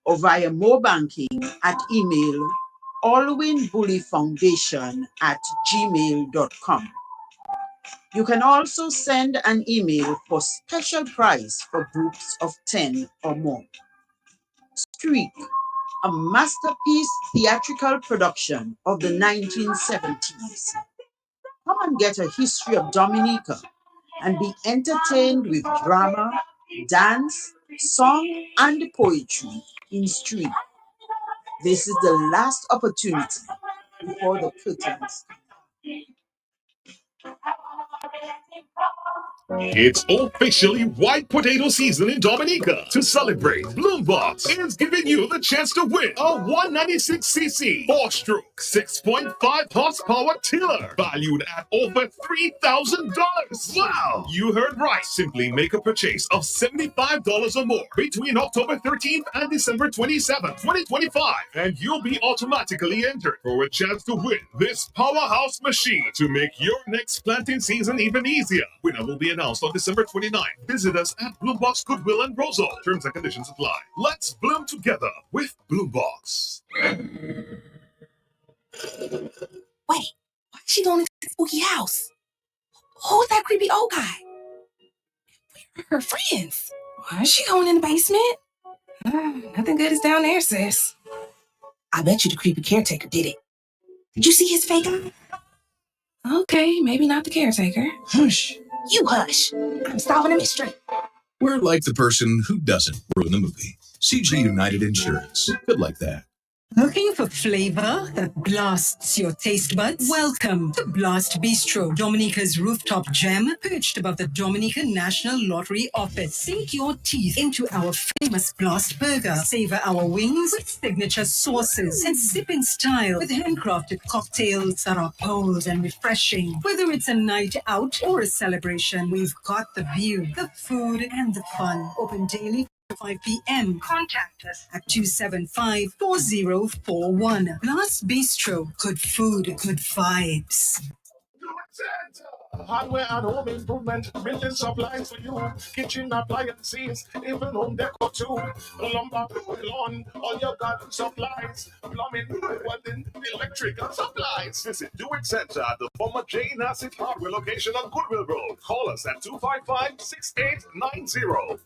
or via Mo Banking at email alwynbullyfoundation@gmail.com. You can also send an email for special price for groups of 10 or more. Streak, a masterpiece theatrical production of the 1970s. Come and get a history of Dominica and be entertained with drama, dance, song, and poetry in Streak. This is the last opportunity before the curtains. It's officially white potato season in Dominica. To celebrate, Bloombox is giving you the chance to win a 196cc 4-stroke 6.5 horsepower tiller valued at over $3,000. Wow! You heard right. Simply make a purchase of $75 or more between October 13th and December 27th, 2025, and you'll be automatically entered for a chance to win this powerhouse machine to make your next planting season even easier. Winner will be announced on December 29th. Visit us at Bloombox Goodwill and Roseau. Terms and conditions apply. Let's bloom together with Bloombox. Wait, why is she going into the spooky house? Who's that creepy old guy? Where are her friends? Why is she going in the basement? Nothing good is down there, sis. I bet you the creepy caretaker did it. Did you see his fake eye? Okay, maybe not the caretaker. Hush. You hush. I'm solving a mystery. We're like the person who doesn't ruin the movie. CJ United Insurance. Good like that. Looking for flavor that blasts your taste buds? Welcome to Blast Bistro, Dominica's rooftop gem, perched above the Dominica National Lottery office. Sink your teeth into our famous Blast Burger. Savor our wings with signature sauces and sip in style with handcrafted cocktails that are bold and refreshing. Whether it's a night out or a celebration, we've got the view, the food, and the fun. Open daily 5 p.m. Contact us at 275-4041. Blast Bistro. Good food, good vibes. Hardware and home improvement, building supplies for you, kitchen appliances, even home decor too. Lumber, lawn, all your garden supplies, plumbing, welding, electrical supplies. Visit Do It Center at the former J. Nassif Hardware location on Goodwill Road. Call us at 255-6890.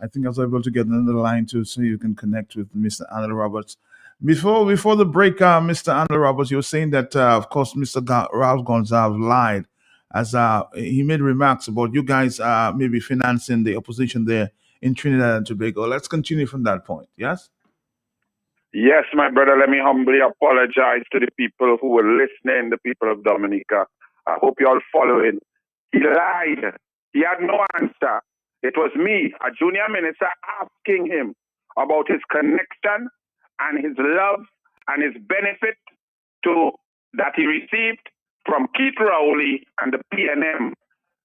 I think I was able to get another line too, so you can connect with Mr. Arnold Roberts. Before the break, Mr. Arnold Roberts, you were saying that, of course, Mr. Ralph Gonzalez lied as he made remarks about you guys maybe financing the opposition there in Trinidad and Tobago. Let's continue from that point. Yes? Yes, my brother, let me humbly apologize to the people who were listening, the people of Dominica. I hope you all following. He lied. He had no answer. It was me, a junior minister, asking him about his connection and his love and his benefit that he received from Keith Rowley and the PNM,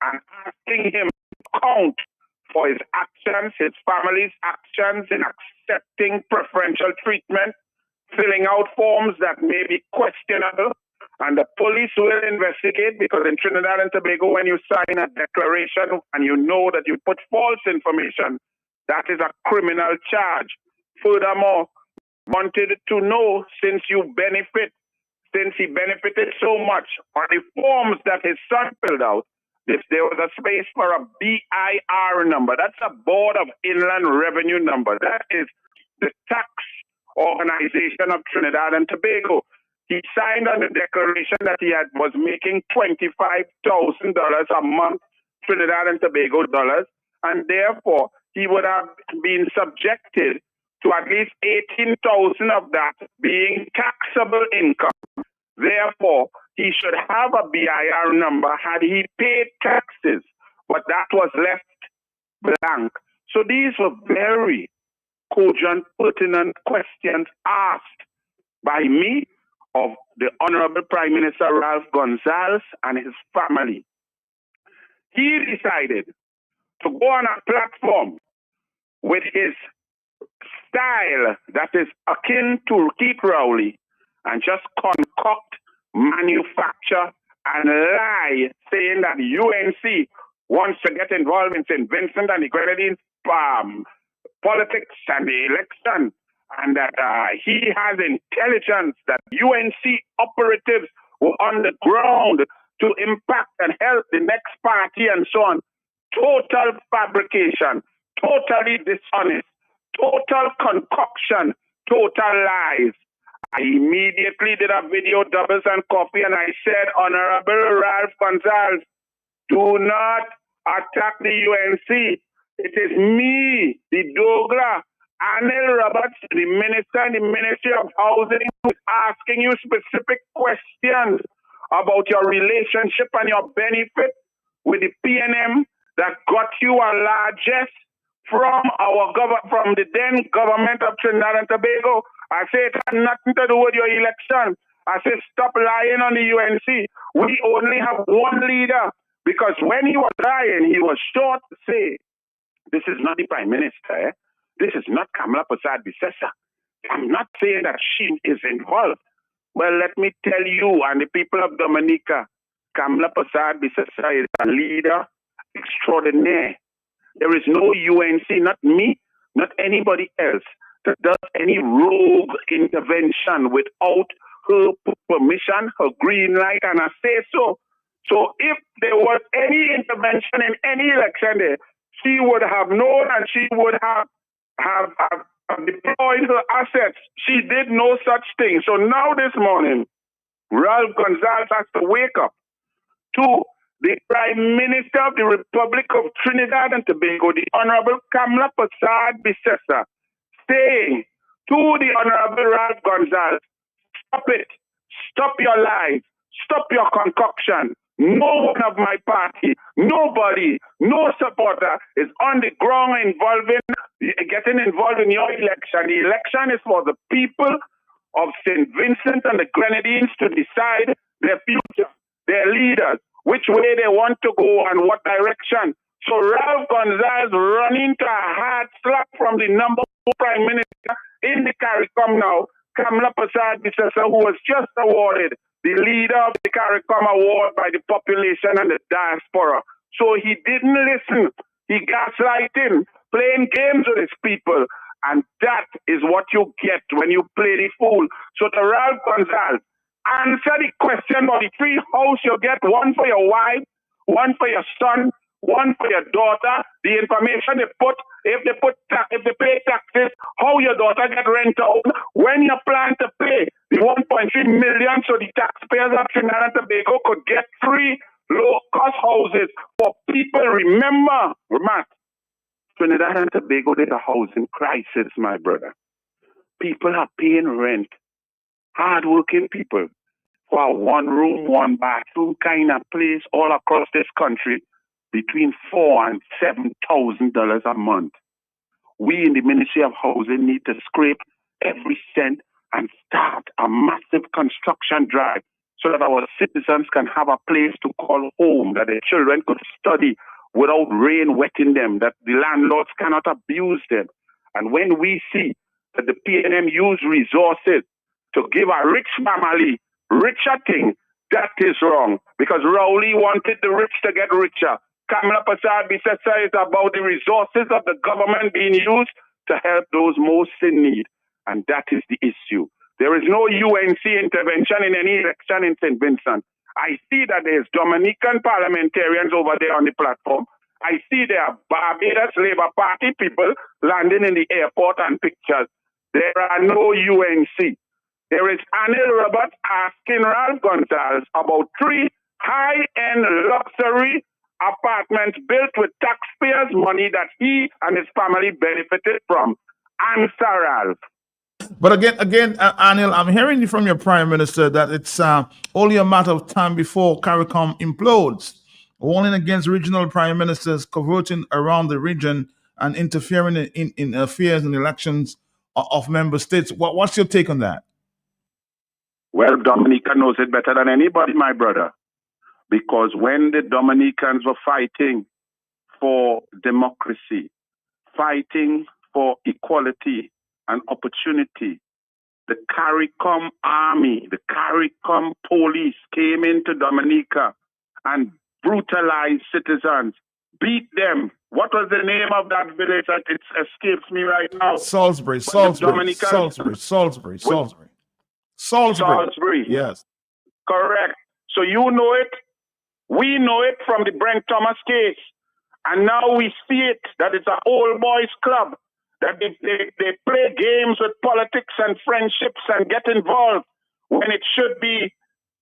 and asking him to account for his actions, his family's actions in accepting preferential treatment, filling out forms that may be questionable, and the police will investigate, because in Trinidad and Tobago, when you sign a declaration and you know that you put false information, that is a criminal charge. Furthermore, wanted to know, since he benefited so much on the forms that his son filled out, if there was a space for a BIR number. That's a Board of Inland Revenue number. That is the tax organization of Trinidad and Tobago. He signed on the declaration that he was making $25,000 a month, Trinidad and Tobago dollars, and therefore he would have been subjected to at least 18,000 of that being taxable income. Therefore, he should have a BIR number had he paid taxes, but that was left blank. So these were very cogent, pertinent questions asked by me of the Honorable Prime Minister Ralph Gonzalez and his family. He decided to go on a platform with his style that is akin to Keith Rowley and just concoct, manufacture, and lie, saying that UNC wants to get involved in St. Vincent and the Grenadines politics and the election, and that he has intelligence that UNC operatives were on the ground to impact and help the next party and so on. Total fabrication, totally dishonest, total concoction, total lies. I immediately did a video, Doubles and Coffee, and I said, Honorable Ralph Gonzalez, do not attack the UNC. It is me, the Douglas, Arnold Roberts, the Minister in the Ministry of Housing, who is asking you specific questions about your relationship and your benefit with the PNM that got you a largesse from the then government of Trinidad and Tobago. I say it had nothing to do with your election. I say stop lying on the UNC. We only have one leader, because when he was lying, he was sure to say, this is not the Prime Minister. This is not Kamala Persad-Bissessar. I'm not saying that she is involved. Well, let me tell you and the people of Dominica, Kamala Persad-Bissessar is a leader extraordinaire. There is no UNC, not me, not anybody else, that does any rogue intervention without her permission, her green light, and I say so. So if there was any intervention in any election there, she would have known and she would have deployed her assets. She did no such thing. So now this morning, Ralph Gonzalez has to wake up to the Prime Minister of the Republic of Trinidad and Tobago, the Honorable Kamala Persad-Bissessar, saying to the Honorable Ralph Gonzalez, stop it. Stop your lies. Stop your concoction. No one of my party, nobody, no supporter is on the ground getting involved in your election. The election is for the people of St. Vincent and the Grenadines to decide their future, their leaders, which way they want to go and what direction. So Ralph Gonzalez running to a hard slap from the number 4 Prime Minister in the CARICOM now, Kamala Persad-Bissessar, who was just awarded the leader of the CARICOM award by the population and the diaspora. So he didn't listen. He gaslighting, playing games with his people. And that is what you get when you play the fool. So to Ralph Gonzalez, answer the question about the free house you get, one for your wife, one for your son, one for your daughter. The information they put, if they pay taxes, how your daughter get rent out, when you plan to pay the 1.3 million so the taxpayers of Trinidad and Tobago could get free low-cost houses for people. Remember, Matt, Trinidad and Tobago is a housing crisis, my brother. People are paying rent. Hard-working people for a one-room, one-bathroom kind of place all across this country between $4,000 and $7,000 a month. We in the Ministry of Housing need to scrape every cent and start a massive construction drive so that our citizens can have a place to call home, that their children could study without rain wetting them, that the landlords cannot abuse them. And when we see that the PNM use resources to give a rich family richer thing, that is wrong. Because Rowley wanted the rich to get richer. Kamala Persad-Bissessar is about the resources of the government being used to help those most in need. And that is the issue. There is no UNC intervention in any election in St. Vincent. I see that there's Dominican parliamentarians over there on the platform. I see there are Barbados Labour Party people landing in the airport and pictures. There are no UNC. There is Anil Roberts asking Ralph Gonzalez about 3 high-end luxury apartments built with taxpayers' money that he and his family benefited from. Answer, Ralph. But again, Anil, I'm hearing from your Prime Minister that it's only a matter of time before CARICOM implodes, warning against regional prime ministers cavorting around the region and interfering in affairs and elections of member states. What's your take on that? Well, Dominica knows it better than anybody, my brother. Because when the Dominicans were fighting for democracy, fighting for equality and opportunity, the CARICOM army, the CARICOM police came into Dominica and brutalized citizens, beat them. What was the name of that village that it escapes me right now? Salisbury. Yes. Correct. So you know it. We know it from the Brent Thomas case. And now we see it, that it's an old boys club, that they play games with politics and friendships and get involved when it should be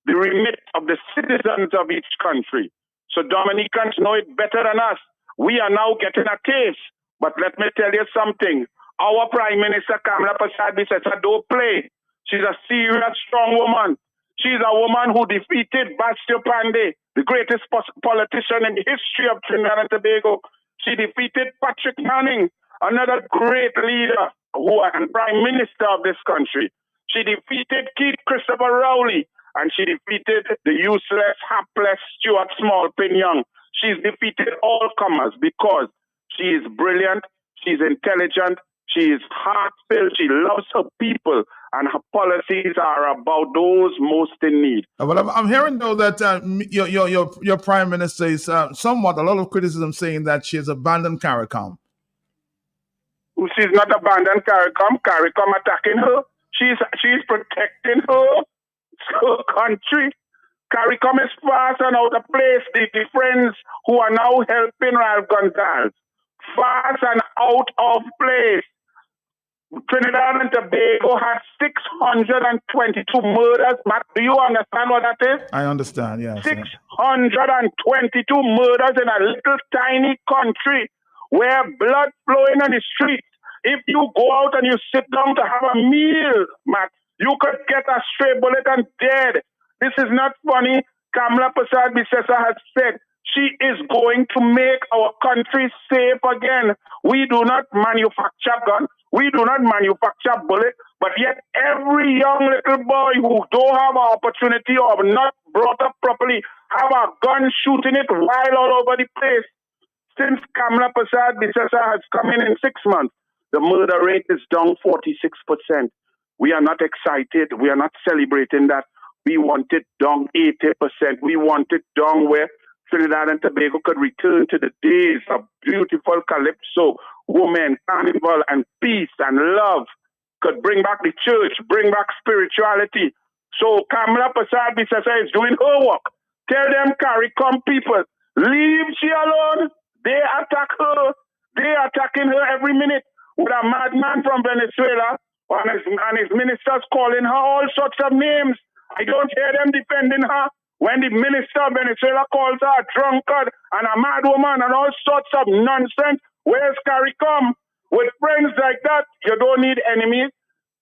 the remit of the citizens of each country. So Dominicans know it better than us. We are now getting a taste. But let me tell you something. Our Prime Minister, Kamala Persad-Bissessar, don't play. She's a serious, strong woman. She's a woman who defeated Bastio Pandey, the greatest politician in the history of Trinidad and Tobago. She defeated Patrick Manning, another great leader and Prime Minister of this country. She defeated Keith Christopher Rowley, and she defeated the useless, hapless Stuart Small-Pin-Young. She's defeated all comers because she is brilliant, she's intelligent, she is heart-filled, she loves her people, and her policies are about those most in need. But I'm hearing though that your Prime Minister is somewhat a lot of criticism saying that she has abandoned CARICOM. She's not abandoned CARICOM. CARICOM attacking her. She's protecting her country. CARICOM is fast and out of place. The friends who are now helping Ralph Gonzalez, fast and out of place. Trinidad and Tobago has 622 murders. Matt, do you understand what that is? I understand, yes. 622 murders in a little tiny country where blood flowing on the streets If you go out and you sit down to have a meal, Matt, you could get a stray bullet and dead. This is not funny. Kamala Prasad Bisesa has said she is going to make our country safe again. We do not manufacture guns. We do not manufacture bullets. But yet every young little boy who don't have an opportunity or not brought up properly have a gun shooting it wild all over the place. Since Kamala Prasad Bisesa has come in 6 months, the murder rate is down 46%. We are not excited. We are not celebrating that. We want it down 80%. We want it down where Trinidad and Tobago could return to the days of beautiful calypso, women, carnival, and peace and love. Could bring back the church, bring back spirituality. So Kamala Prasad Bisesa is doing her work. Tell them, CARICOM people, leave she alone. They attack her. They attacking her every minute with a madman from Venezuela and his ministers calling her all sorts of names. I don't hear them defending her. When the minister of Venezuela calls her a drunkard and a mad woman and all sorts of nonsense, where's CARICOM? With friends like that, you don't need enemies.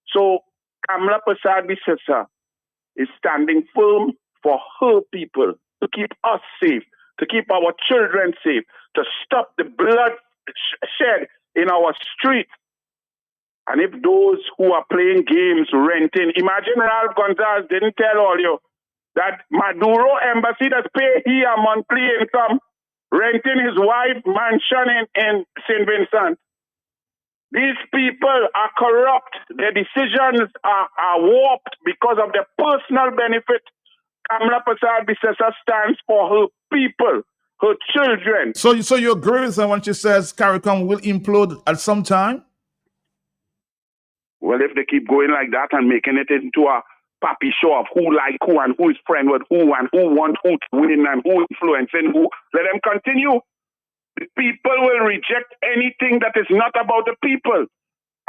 So Kamala Prasad Bisesa is standing firm for her people, to keep us safe, to keep our children safe, to stop the blood shed in our streets. And if those who are playing games, renting, imagine Ralph Gonzalez didn't tell all you that Maduro embassy does pay he a monthly income, renting his wife mansion in St. Vincent. These people are corrupt. Their decisions are warped because of their personal benefit. Kamala Prasad Bisesa stands for her people, her children. So you agree with her when she says CARICOM will implode at some time? Well, if they keep going like that and making it into a pappy show of who like who and who is friend with who and who want who to win and who influencing who, let them continue. The people will reject anything that is not about the people.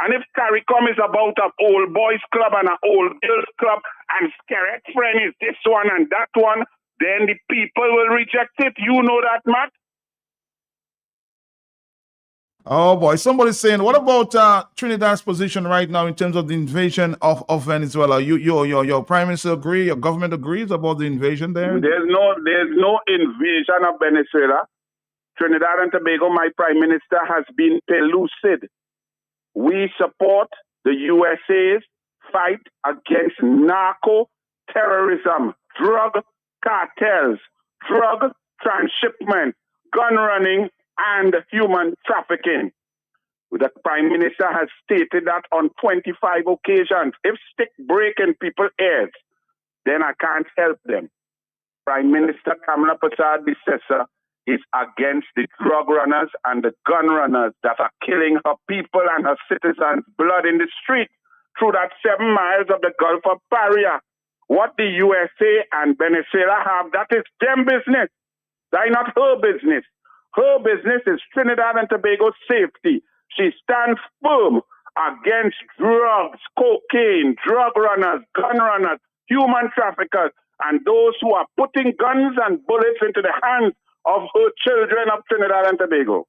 And if CARICOM is about an old boys club and an old girls club and Skerek friend is this one and that one, then the people will reject it. You know that, Matt? Oh boy, somebody's saying, what about Trinidad's position right now in terms of the invasion of Venezuela? Your prime minister agree, your government agrees about the invasion there? There's no invasion of Venezuela. Trinidad and Tobago, my prime minister has been pellucid. We support the USA's fight against narco-terrorism, drug cartels, drug transshipment, gun running, and human trafficking. The Prime Minister has stated that on 25 occasions. If stick break in people's ears, then I can't help them. Prime Minister Kamala Prasad Bisesa is against the drug runners and the gun runners that are killing her people and her citizens' blood in the street through that 7 miles of the Gulf of Paria. What the USA and Venezuela have, that is them business. That is not her business. Her business is Trinidad and Tobago's safety. She stands firm against drugs, cocaine, drug runners, gun runners, human traffickers, and those who are putting guns and bullets into the hands of her children of Trinidad and Tobago.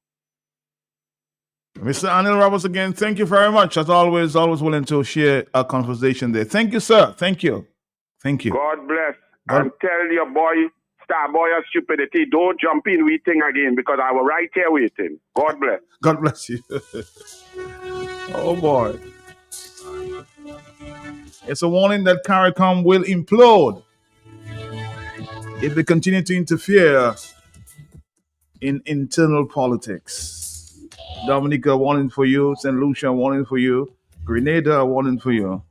Mr. Anil Roberts, again, thank you very much. As always willing to share a conversation there. Thank you, sir. Thank you. Thank you. God bless. And tell your boy, Starboy of stupidity, don't jump in waiting again because I was right here waiting. God bless. God bless you. Oh, boy. It's a warning that CARICOM will implode if they continue to interfere in internal politics. Dominica, warning for you. St. Lucia, warning for you. Grenada, warning for you.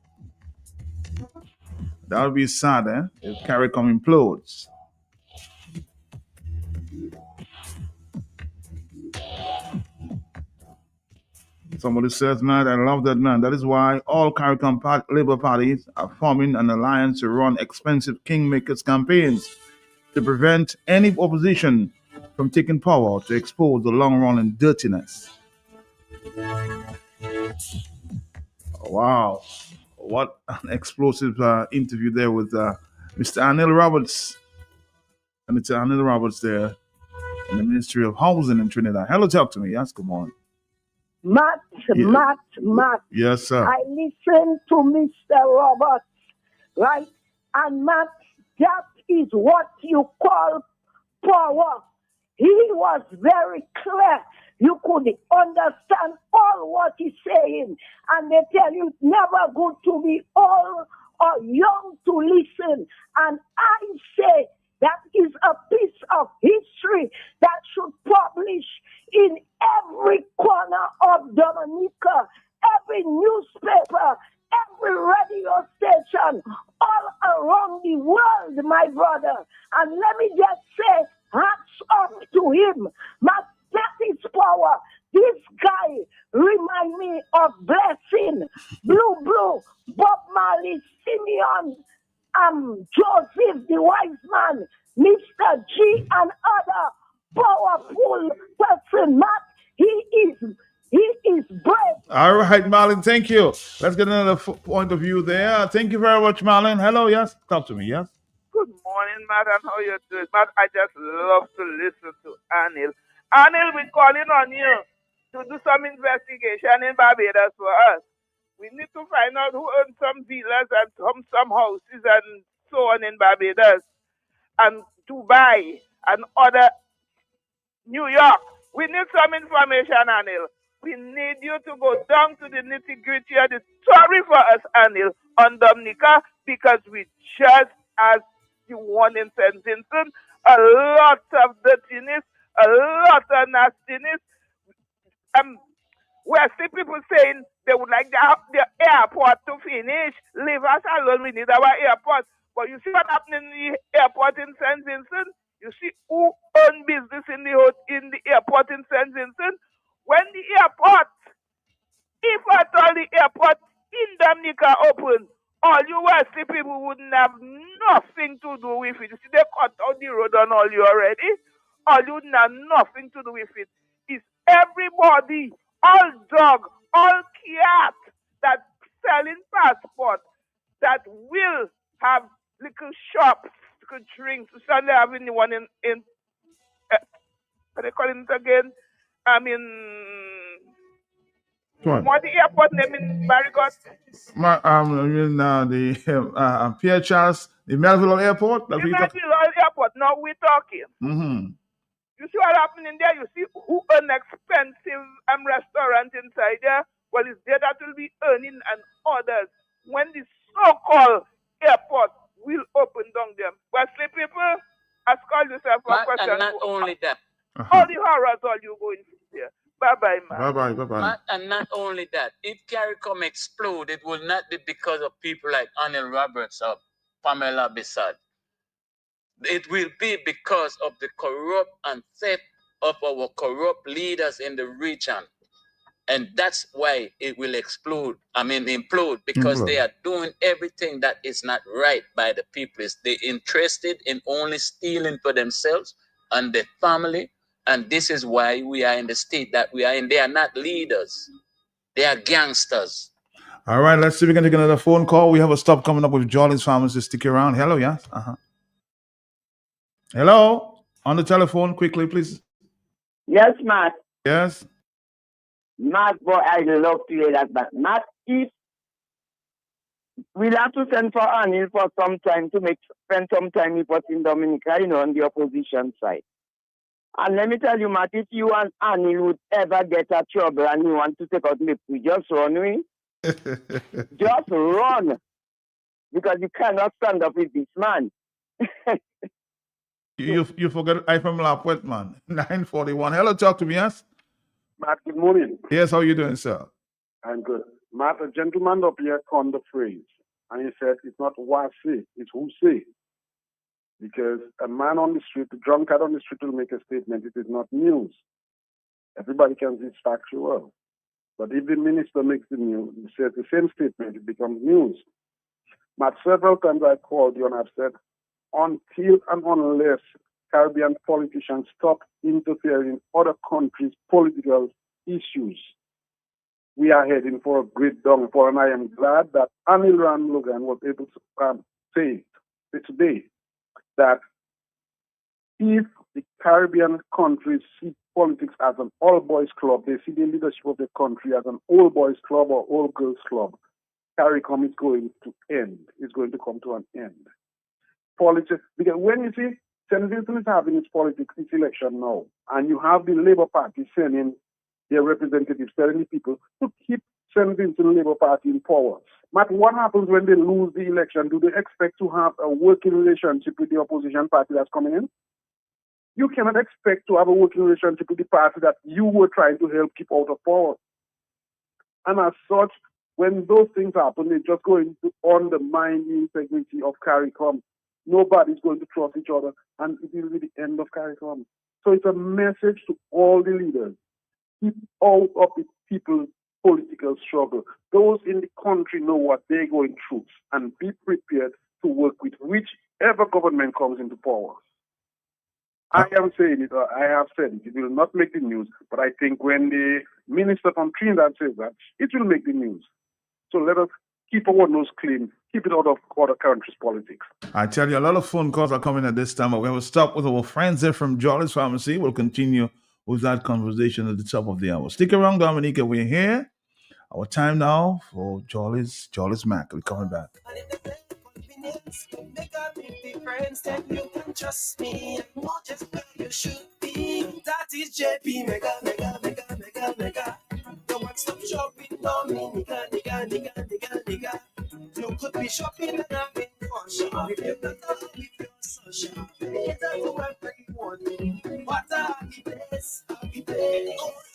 That would be sad, if CARICOM implodes. Somebody says, man, I love that, man. That is why all CARICOM Labour parties are forming an alliance to run expensive kingmakers campaigns to prevent any opposition from taking power to expose the long-running dirtiness. Wow. What an explosive interview there with Mr. Anil Roberts. And Mr. Anil Roberts there in the Ministry of Housing in Trinidad. Hello, talk to me. Yes, good morning. Matt, Yes, sir. I listen to Mr. Roberts, right? And Matt, that is what you call power. He was very clear. You could understand all what he's saying. And they tell you it's never good to be old or young to listen. And I say that is a piece of history that should publish in every corner of Dominica, every newspaper, every radio station, all around the world, my brother. And let me just say, hats off to him. That is power. This guy remind me of Blessing, Blue, Bob Marley, Simeon, Joseph, the wise man, Mr. G, and other powerful person. Matt, he is brave. All right, Marlon, thank you. Let's get another point of view there. Thank you very much, Marlon. Hello, yes? Talk to me, yes? Good morning, madam. How you doing? Matt, I just love to listen to Anil. Anil, we're calling on you to do some investigation in Barbados for us. We need to find out who owns some villas and some houses and so on in Barbados and Dubai and other New York. We need some information, Anil. We need you to go down to the nitty-gritty of the story for us, Anil, on Dominica, because we just as the one in St. Vincent, a lot of dirtiness, a lot of nastiness. We see people saying they would like the airport to finish. Leave us alone, we need our airport. But you see what happened in the airport in St. Vincent? You see who own business in the airport in St. Vincent? When the airport, if at all the airport in Dominica open, all you West people wouldn't have nothing to do with it. You see, they cut out the road on all you already. All you wouldn't have nothing to do with it. It's everybody, all dog, all cat that selling passport that will have little shops, little drinks. You Sunday having the one in what they call it again? I mean, what the airport name in Marigot? The Pierre Charles, the Melville Airport. The Melville Airport. Now we're talking. Mm-hmm. You see what happening there? You see who an expensive restaurant inside there? Well, it's there that will be earning and others when the so-called airport will open down them. Wesley people, ask all yourself a question. And not only that. All the horrors all you going to there. Bye-bye, man. Bye-bye. And not only that, if CARICOM explode, it will not be because of people like Anil Roberts or Pamela Bissad. It will be because of the corrupt and theft of our corrupt leaders in the region. And that's why it will implode, because they are doing everything that is not right by the people. They're interested in only stealing for themselves and their family. And this is why we are in the state that we are in. They are not leaders. They are gangsters. All right, let's see if we can take another phone call. We have a stop coming up with Jolly's Pharmacy. Stick around. Hello, yes? Hello? On the telephone, quickly, please. Yes, Matt. Yes? Matt, boy, I love to hear that. But Matt, if we'll have to send for Anil for some time to spend some time with us in Dominica, on the opposition side. And let me tell you, Matt, if you and Anil would ever get a trouble and you want to take out Lip, we just run away. Just run. Because you cannot stand up with this man. You forgot I from La Puente, man. 941. Hello, talk to me, yes? Matt, good morning. Yes, how are you doing, sir? I'm good. Matt, a gentleman up here coined the phrase, and he said, it's not what say, it's who say. Because a man on the street, a drunkard on the street will make a statement. It is not news. Everybody can see it's factual. But if the minister makes the news, he says the same statement, it becomes news. But several times I called you and I've said, until and unless Caribbean politicians stop interfering in other countries' political issues, we are heading for a great downfall. And I am glad that Anil Ram Logan was able to say today that if the Caribbean countries seek politics as an all-boys club. They see the leadership of the country as an all-boys club or all-girls club. CARICOM is going to end. It's going to come to an end. Politics, because when you see St. Vincent is having its politics, its election now, and you have the Labour Party sending their representatives, telling the people to keep St. Vincent Labour Party in power. But what happens when they lose the election? Do they expect to have a working relationship with the opposition party that's coming in? You cannot expect to have a working relationship with the party that you were trying to help keep out of power. And as such, when those things happen, they're just going to undermine the integrity of CARICOM. Nobody's going to trust each other, and it will be the end of CARICOM. So it's a message to all the leaders. Keep out of the people's political struggle. Those in the country know what they're going through, and be prepared to work with whichever government comes into power. I am saying it, I have said it, it will not make the news, but I think when the minister from Trinidad says that, it will make the news. So let us keep our nose clean, keep it out of other countries' politics. I tell you, a lot of phone calls are coming at this time, but we will stop with our friends there from Jolly's Pharmacy. We'll continue with that conversation at the top of the hour. Stick around, Dominica. We're here. Our time now for Jolly's Mac. We're coming back. Make a big difference, then you can trust me. And not just where you should be. That is JP Mega. The one-stop shopping, Dominica, nigga. You could be shopping and having fun. Shop if you're not happy, if you're so shop. It's a to everyone. What a happy place. Oh,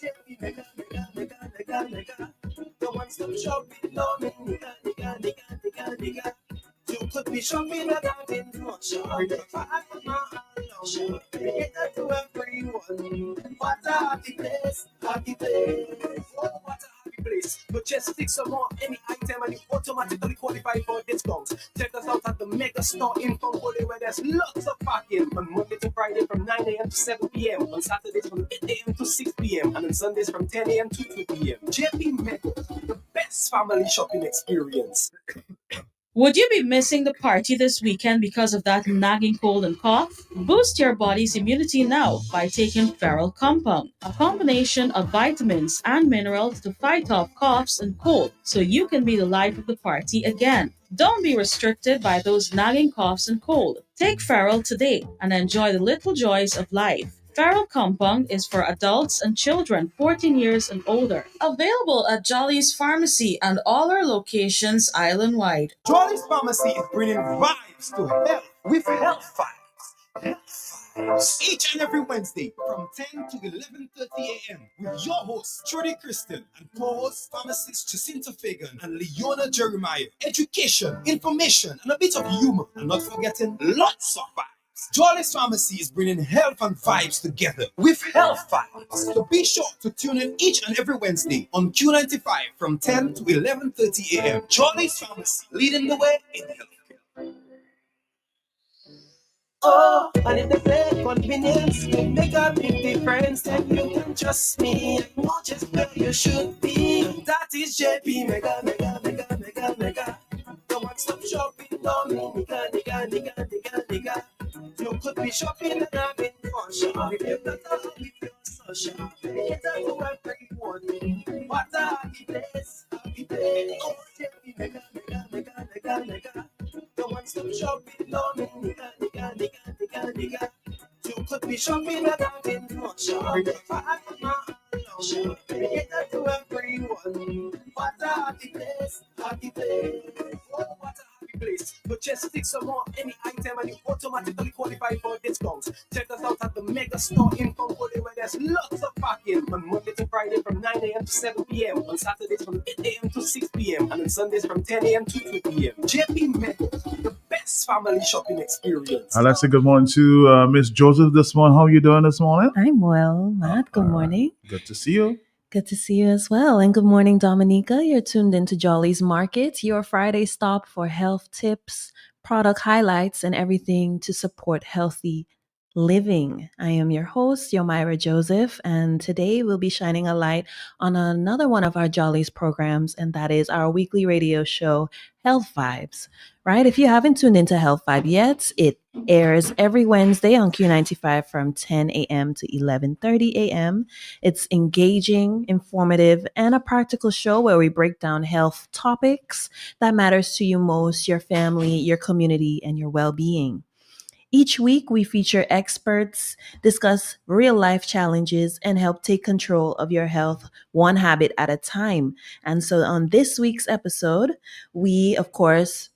JP Mega. The one-stop shopping, Dominica, nigga. You could be shopping and having fun. Shop if I'm not alone. It's a to everyone. What a happy place. Oh, what a happy place. But just fix some more any item and you automatically qualify for discounts. Check us out at the Mega Store in Fongole, where there's lots of parking on Monday to Friday from 9 a.m. to 7 p.m. On Saturdays from 8 a.m. to 6 p.m. and on Sundays from 10 a.m. to 2 p.m. JP Mega, the best family shopping experience. Would you be missing the party this weekend because of that nagging cold and cough? Boost your body's immunity now by taking Feral Compound, a combination of vitamins and minerals to fight off coughs and cold, so you can be the life of the party again. Don't be restricted by those nagging coughs and cold. Take Feral today and enjoy the little joys of life. Feral Compound is for adults and children 14 years and older. Available at Jolly's Pharmacy and all our locations island-wide. Jolly's Pharmacy is bringing vibes to health with Health Vibes. Each and every Wednesday from 10 to 11:30 a.m. with your hosts Trudy Kristen and co-host pharmacists Jacinta Fagan and Leona Jeremiah. Education, information, and a bit of humor, and not forgetting lots of vibes. Jolly's Pharmacy is bringing health and vibes together with Health Vibes. So be sure to tune in each and every Wednesday on Q95 from 10 to 11:30 a.m. Jolly's Pharmacy, leading the way in healthcare. Oh, and if they say convenience make a big difference, then you can trust me. Not just where you should be. That is JP Mega. The one-stop shopping, Dominica, nigga. You could be shopping and having fun. Shop if you're not happy, if you're so shop. It's a to everyone. What a happy place. Oh, JP Mega. The one-stop shopping, Dominica, nigga. You could be shopping and having fun. Shop if I'm not alone. It's a to everyone. What a happy place. Oh, what a happy place. But just stick some more any item and you automatically qualify for discounts. Check us out at the Mega Store in Fongole, where there's lots of parking on Monday to Friday from 9 a.m. to 7 p.m. On Saturdays from 8 a.m. to 6 p.m. and on Sundays from 10 a.m. to 2 p.m. JP Mega, the best family shopping experience. I'd like to say good morning to Miss Joseph this morning. How are you doing this morning? I'm well, Matt. Good morning. Good to see you. Good to see you as well. And good morning, Dominica. You're tuned into Jolly's Market, your Friday stop for health tips, product highlights, and everything to support healthy living. I am your host, Yomira Joseph, and today we'll be shining a light on another one of our Jollies programs, and that is our weekly radio show, Health Vibes. Right? If you haven't tuned into Health Vibe yet, it airs every Wednesday on Q95 from 10 a.m. to 11:30 a.m. It's engaging, informative, and a practical show where we break down health topics that matters to you most, your family, your community, and your well-being. Each week, we feature experts, discuss real life challenges, and help take control of your health one habit at a time. And so, on this week's episode, we, of course,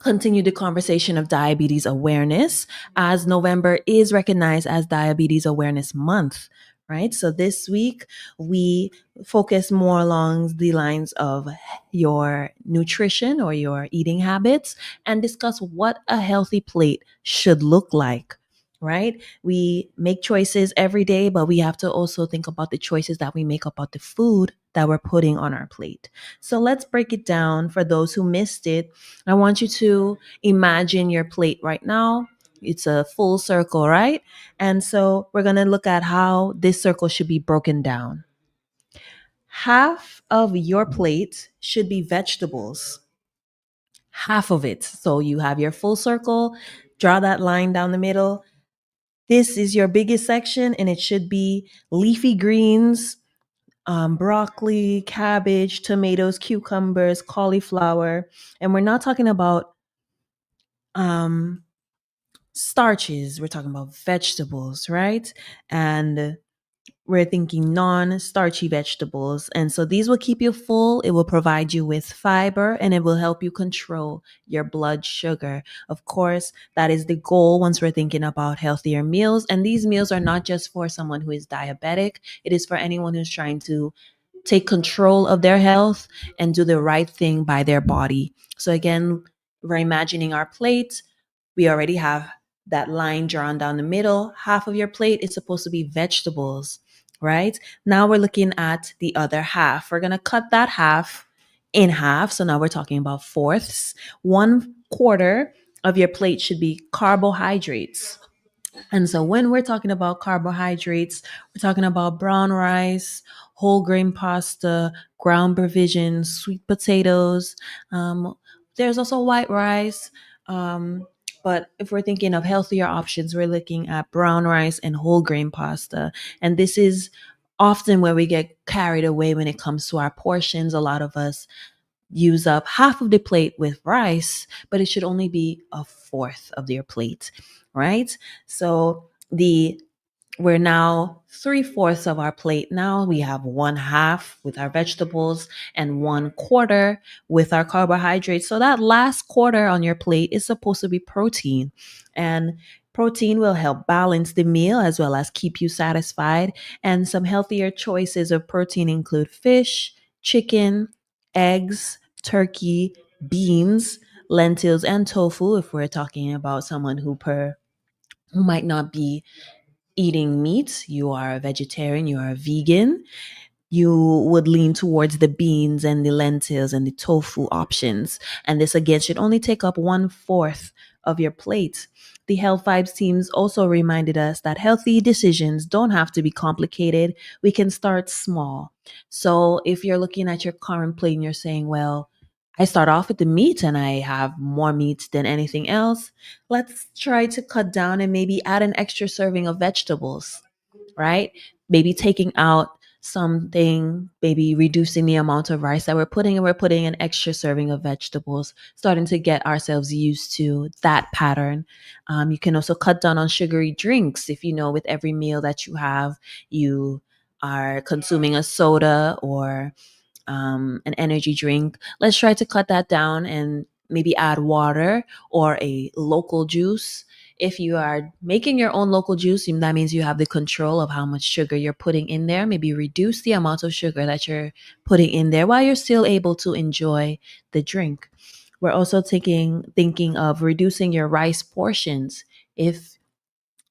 continue the conversation of diabetes awareness as November is recognized as Diabetes Awareness Month, right? So this week we focus more along the lines of your nutrition or your eating habits and discuss what a healthy plate should look like. Right? We make choices every day, but we have to also think about the choices that we make about the food that we're putting on our plate. So let's break it down for those who missed it. I want you to imagine your plate right now. It's a full circle, right? And so we're going to look at how this circle should be broken down. Half of your plate should be vegetables. Half of it. So you have your full circle, draw that line down the middle. This is your biggest section, and it should be leafy greens, broccoli, cabbage, tomatoes, cucumbers, cauliflower. And we're not talking about starches. We're talking about vegetables, right? And we're thinking non-starchy vegetables. And so these will keep you full. It will provide you with fiber and it will help you control your blood sugar. Of course, that is the goal once we're thinking about healthier meals. And these meals are not just for someone who is diabetic. It is for anyone who's trying to take control of their health and do the right thing by their body. So again, we're imagining our plate. We already have that line drawn down the middle. Half of your plate is supposed to be vegetables, right? Now we're looking at the other half. We're going to cut that half in half. So now we're talking about fourths. 1/4 of your plate should be carbohydrates. And so when we're talking about carbohydrates, we're talking about brown rice, whole grain pasta, ground provisions, sweet potatoes. There's also white rice. But if we're thinking of healthier options, we're looking at brown rice and whole grain pasta. And this is often where we get carried away when it comes to our portions. A lot of us use up half of the plate with rice, but it should only be 1/4 of your plate, right? So we're now 3/4 of our plate. Now we have 1/2 with our vegetables and 1/4 with our carbohydrates. So that last quarter on your plate is supposed to be protein, and protein will help balance the meal as well as keep you satisfied. And some healthier choices of protein include fish, chicken, eggs, turkey, beans, lentils, and tofu. If we're talking about someone who might not be eating meat, you are a vegetarian, you are a vegan, you would lean towards the beans and the lentils and the tofu options. And this again should only take up 1/4 of your plate. The Health Vibes teams also reminded us that healthy decisions don't have to be complicated. We can start small. So if you're looking at your current plate and you're saying, well, I start off with the meat and I have more meat than anything else, let's try to cut down and maybe add an extra serving of vegetables, right? Maybe taking out something, maybe reducing the amount of rice that we're putting, and we're putting an extra serving of vegetables, starting to get ourselves used to that pattern. You can also cut down on sugary drinks. If you know with every meal that you have, you are consuming a soda or an energy drink. Let's try to cut that down and maybe add water or a local juice. If you are making your own local juice, that means you have the control of how much sugar you're putting in there. Maybe reduce the amount of sugar that you're putting in there while you're still able to enjoy the drink. We're also thinking of reducing your rice portions. If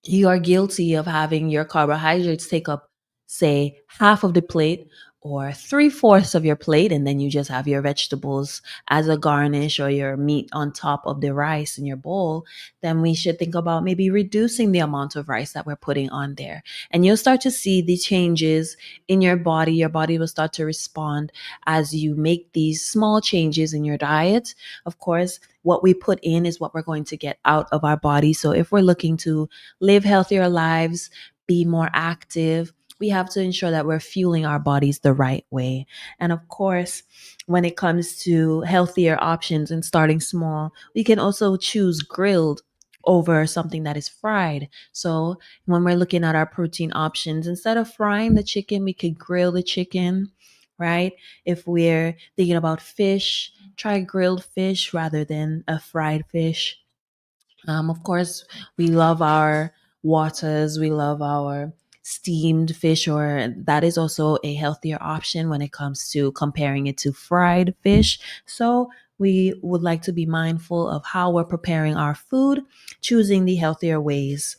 you are guilty of having your carbohydrates take up, say, half of the plate, or 3/4 of your plate, and then you just have your vegetables as a garnish or your meat on top of the rice in your bowl, then we should think about maybe reducing the amount of rice that we're putting on there. And you'll start to see the changes in your body. Your body will start to respond as you make these small changes in your diet. Of course, what we put in is what we're going to get out of our body. So if we're looking to live healthier lives, be more active, we have to ensure that we're fueling our bodies the right way. And of course, when it comes to healthier options and starting small, we can also choose grilled over something that is fried. So when we're looking at our protein options, instead of frying the chicken, we could grill the chicken, right? If we're thinking about fish, try grilled fish rather than a fried fish. Of course, we love our waters, we love our steamed fish, or that is also a healthier option when it comes to comparing it to fried fish. So, we would like to be mindful of how we're preparing our food, choosing the healthier ways.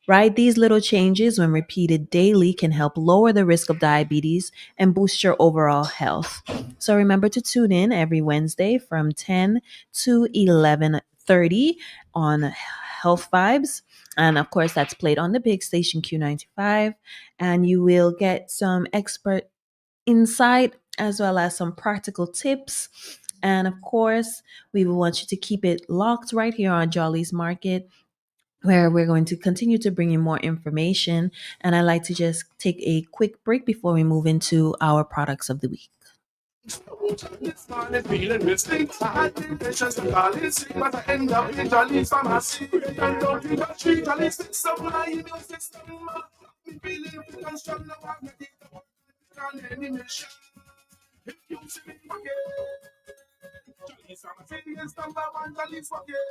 Right? These little changes, when repeated daily, can help lower the risk of diabetes and boost your overall health. So remember to tune in every Wednesday from 10 to 11:30 on Health Vibes. And of course, that's played on the big station Q95. And you will get some expert insight as well as some practical tips. And of course, we will want you to keep it locked right here on Jolly's Market, where we're going to continue to bring you more information. And I like to just take a quick break before we move into our products of the week. This morning feeling missing. I had the patience to call it sick, but I end up in Jolly's pharmacy. And don't you got three Jolly's system, my immune system. Me feeling fit and strong, now I'm ready to work on any mission. If you see me forget, Jolly's pharmacy is number one, Jolly's forget.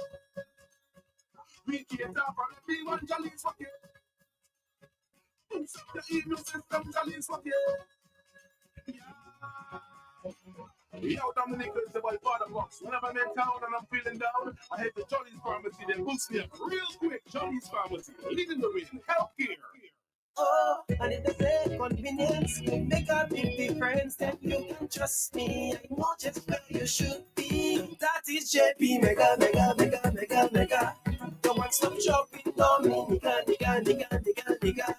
We cater for everyone, Jolly's forget. Boost up the immune system, Jolly's forget. Yo, Dominic is the boy Box. Whenever I'm in town and I'm feeling down, I head to Jolly's Pharmacy, then boost me up real quick. Jolly's Pharmacy, leading the way in healthcare. Oh, and if they say convenience make a big difference, then you can trust me. I know just where you should be. That is JP Mega, Mega, Mega, Mega, Mega. The one-stop shopping, Dominica, nigga.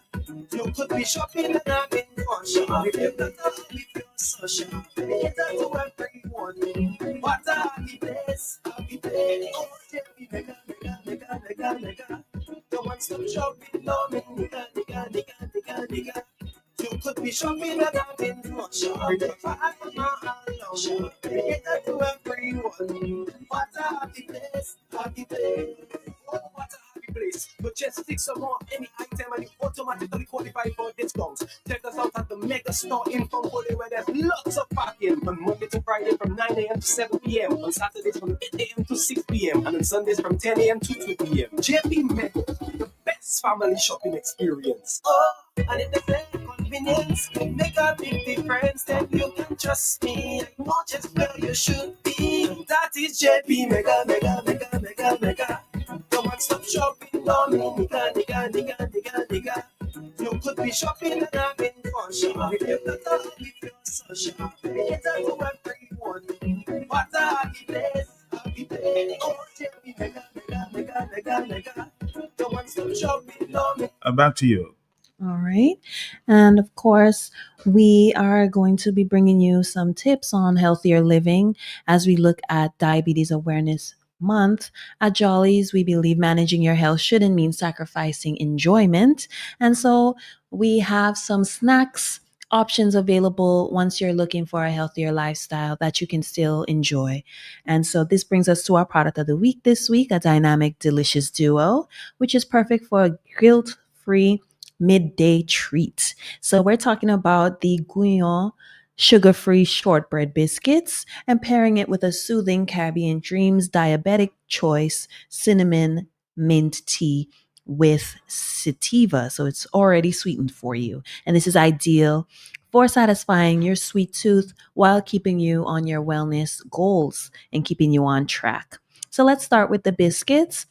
You could be shopping and having fun. Shop with your daughter, with your social. Cater to everyone. What a happy place, happy place. Oh, JP Mega, Mega, Mega, Mega, Mega. The one-stop shopping, Dominica, nigga. You could be shopping and having fun. Shop with your alone. Cater to everyone. What a happy place, happy place. Oh, what a happy place. But just stick some more any item and you automatically qualify for discounts. Check us out at the Mega Store in Fongolia, where there's lots of parking from Monday to Friday from 9 a.m. to 7 p.m. On Saturdays from 8 a.m. to 6 p.m. and on Sundays from 10 a.m. to 2 p.m. JP Mega, the best family shopping experience. Oh, and if they say convenience make a big difference, then you can trust me. I know just where you should be. That is JP Mega, Mega, Mega, Mega, Mega. The one-stop shopping, Dominica, nigga. You could be shopping and having fun. Shop with your daughter, with your social. Cater to everyone. What a happy place, happy place. Oh, JP Mega. The one-stop shopping, Dominica. Back to you. All right. And of course, we are going to be bringing you some tips on healthier living as we look at Diabetes Awareness Month. At Jolly's, we believe managing your health shouldn't mean sacrificing enjoyment. And so we have some snacks options available once you're looking for a healthier lifestyle that you can still enjoy. And so this brings us to our product of the week this week, a dynamic delicious duo, which is perfect for a guilt-free midday treat. So we're talking about the Guyon sugar-free shortbread biscuits and pairing it with a soothing Caribbean Dreams diabetic choice cinnamon mint tea with sativa. So it's already sweetened for you. And this is ideal for satisfying your sweet tooth while keeping you on your wellness goals and keeping you on track. So let's start with the biscuits.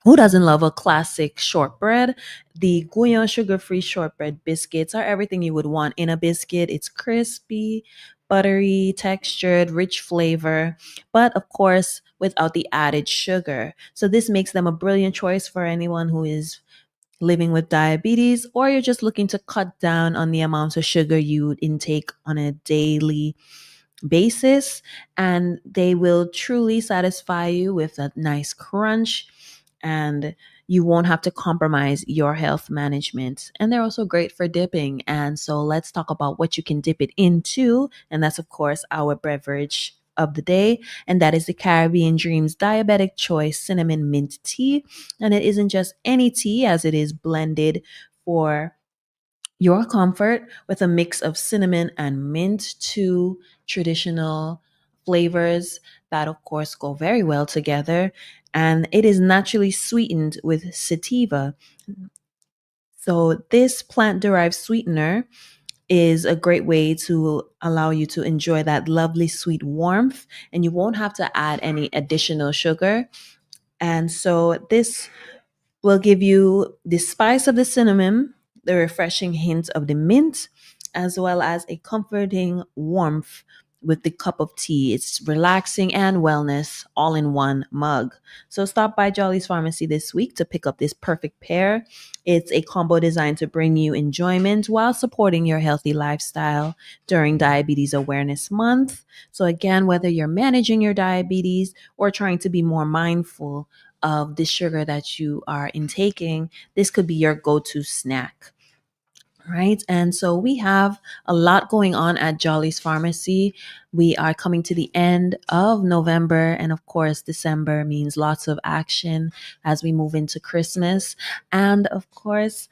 Who doesn't love a classic shortbread? The Guyon sugar-free shortbread biscuits are everything you would want in a biscuit. It's crispy, buttery, textured, rich flavor, but of course, without the added sugar. So this makes them a brilliant choice for anyone who is living with diabetes, or you're just looking to cut down on the amount of sugar you intake on a daily basis. And they will truly satisfy you with a nice crunch, and you won't have to compromise your health management. And they're also great for dipping. And so let's talk about what you can dip it into. And that's, of course, our beverage of the day, and that is the Caribbean Dreams Diabetic Choice Cinnamon Mint Tea. And it isn't just any tea, as it is blended for your comfort with a mix of cinnamon and mint, two traditional flavors that, of course, go very well together. And it is naturally sweetened with sativa. So, this plant derived sweetener is a great way to allow you to enjoy that lovely sweet warmth, and you won't have to add any additional sugar. And so, this will give you the spice of the cinnamon, the refreshing hint of the mint, as well as a comforting warmth with the cup of tea. It's relaxing and wellness all in one mug. So stop by Jolly's Pharmacy this week to pick up this perfect pair. It's a combo designed to bring you enjoyment while supporting your healthy lifestyle during Diabetes Awareness Month. So again, whether you're managing your diabetes or trying to be more mindful of the sugar that you are intaking, this could be your go-to snack. Right. And so we have a lot going on at Jolly's Pharmacy. We are coming to the end of November. And of course, December means lots of action as we move into Christmas. And of course,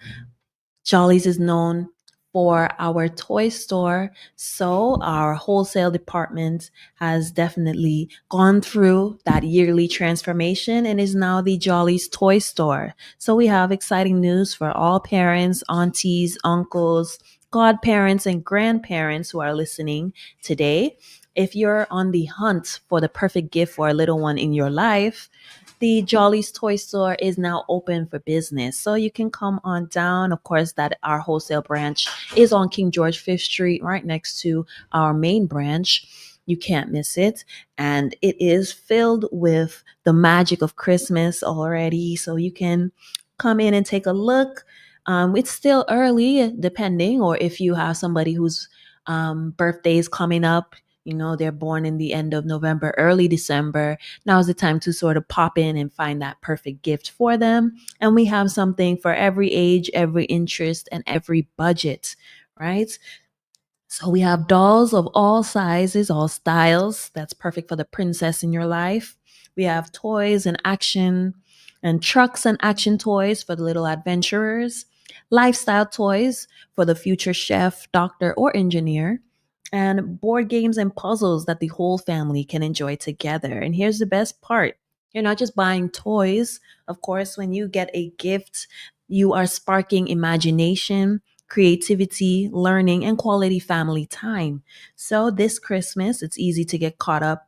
Jolly's is known for our toy store. So our wholesale department has definitely gone through that yearly transformation and is now the Jolly's toy store. So we have exciting news for all parents, aunties, uncles, godparents, and grandparents who are listening today. If you're on the hunt for the perfect gift for a little one in your life, the Jolly's Toy Store is now open for business. So you can come on down. Of course, that our wholesale branch is on King George 5th Street, right next to our main branch. You can't miss it. And it is filled with the magic of Christmas already. So you can come in and take a look. It's still early, depending, or if you have somebody whose birthday is coming up, you know, they're born in the end of November, early December. Now's the time to sort of pop in and find that perfect gift for them. And we have something for every age, every interest, and every budget, right? So we have dolls of all sizes, all styles. That's perfect for the princess in your life. We have toys and action and trucks and action toys for the little adventurers, lifestyle toys for the future chef, doctor, or engineer, and board games and puzzles that the whole family can enjoy together. And here's the best part. You're not just buying toys. Of course, when you get a gift, you are sparking imagination, creativity, learning, and quality family time. So this Christmas, it's easy to get caught up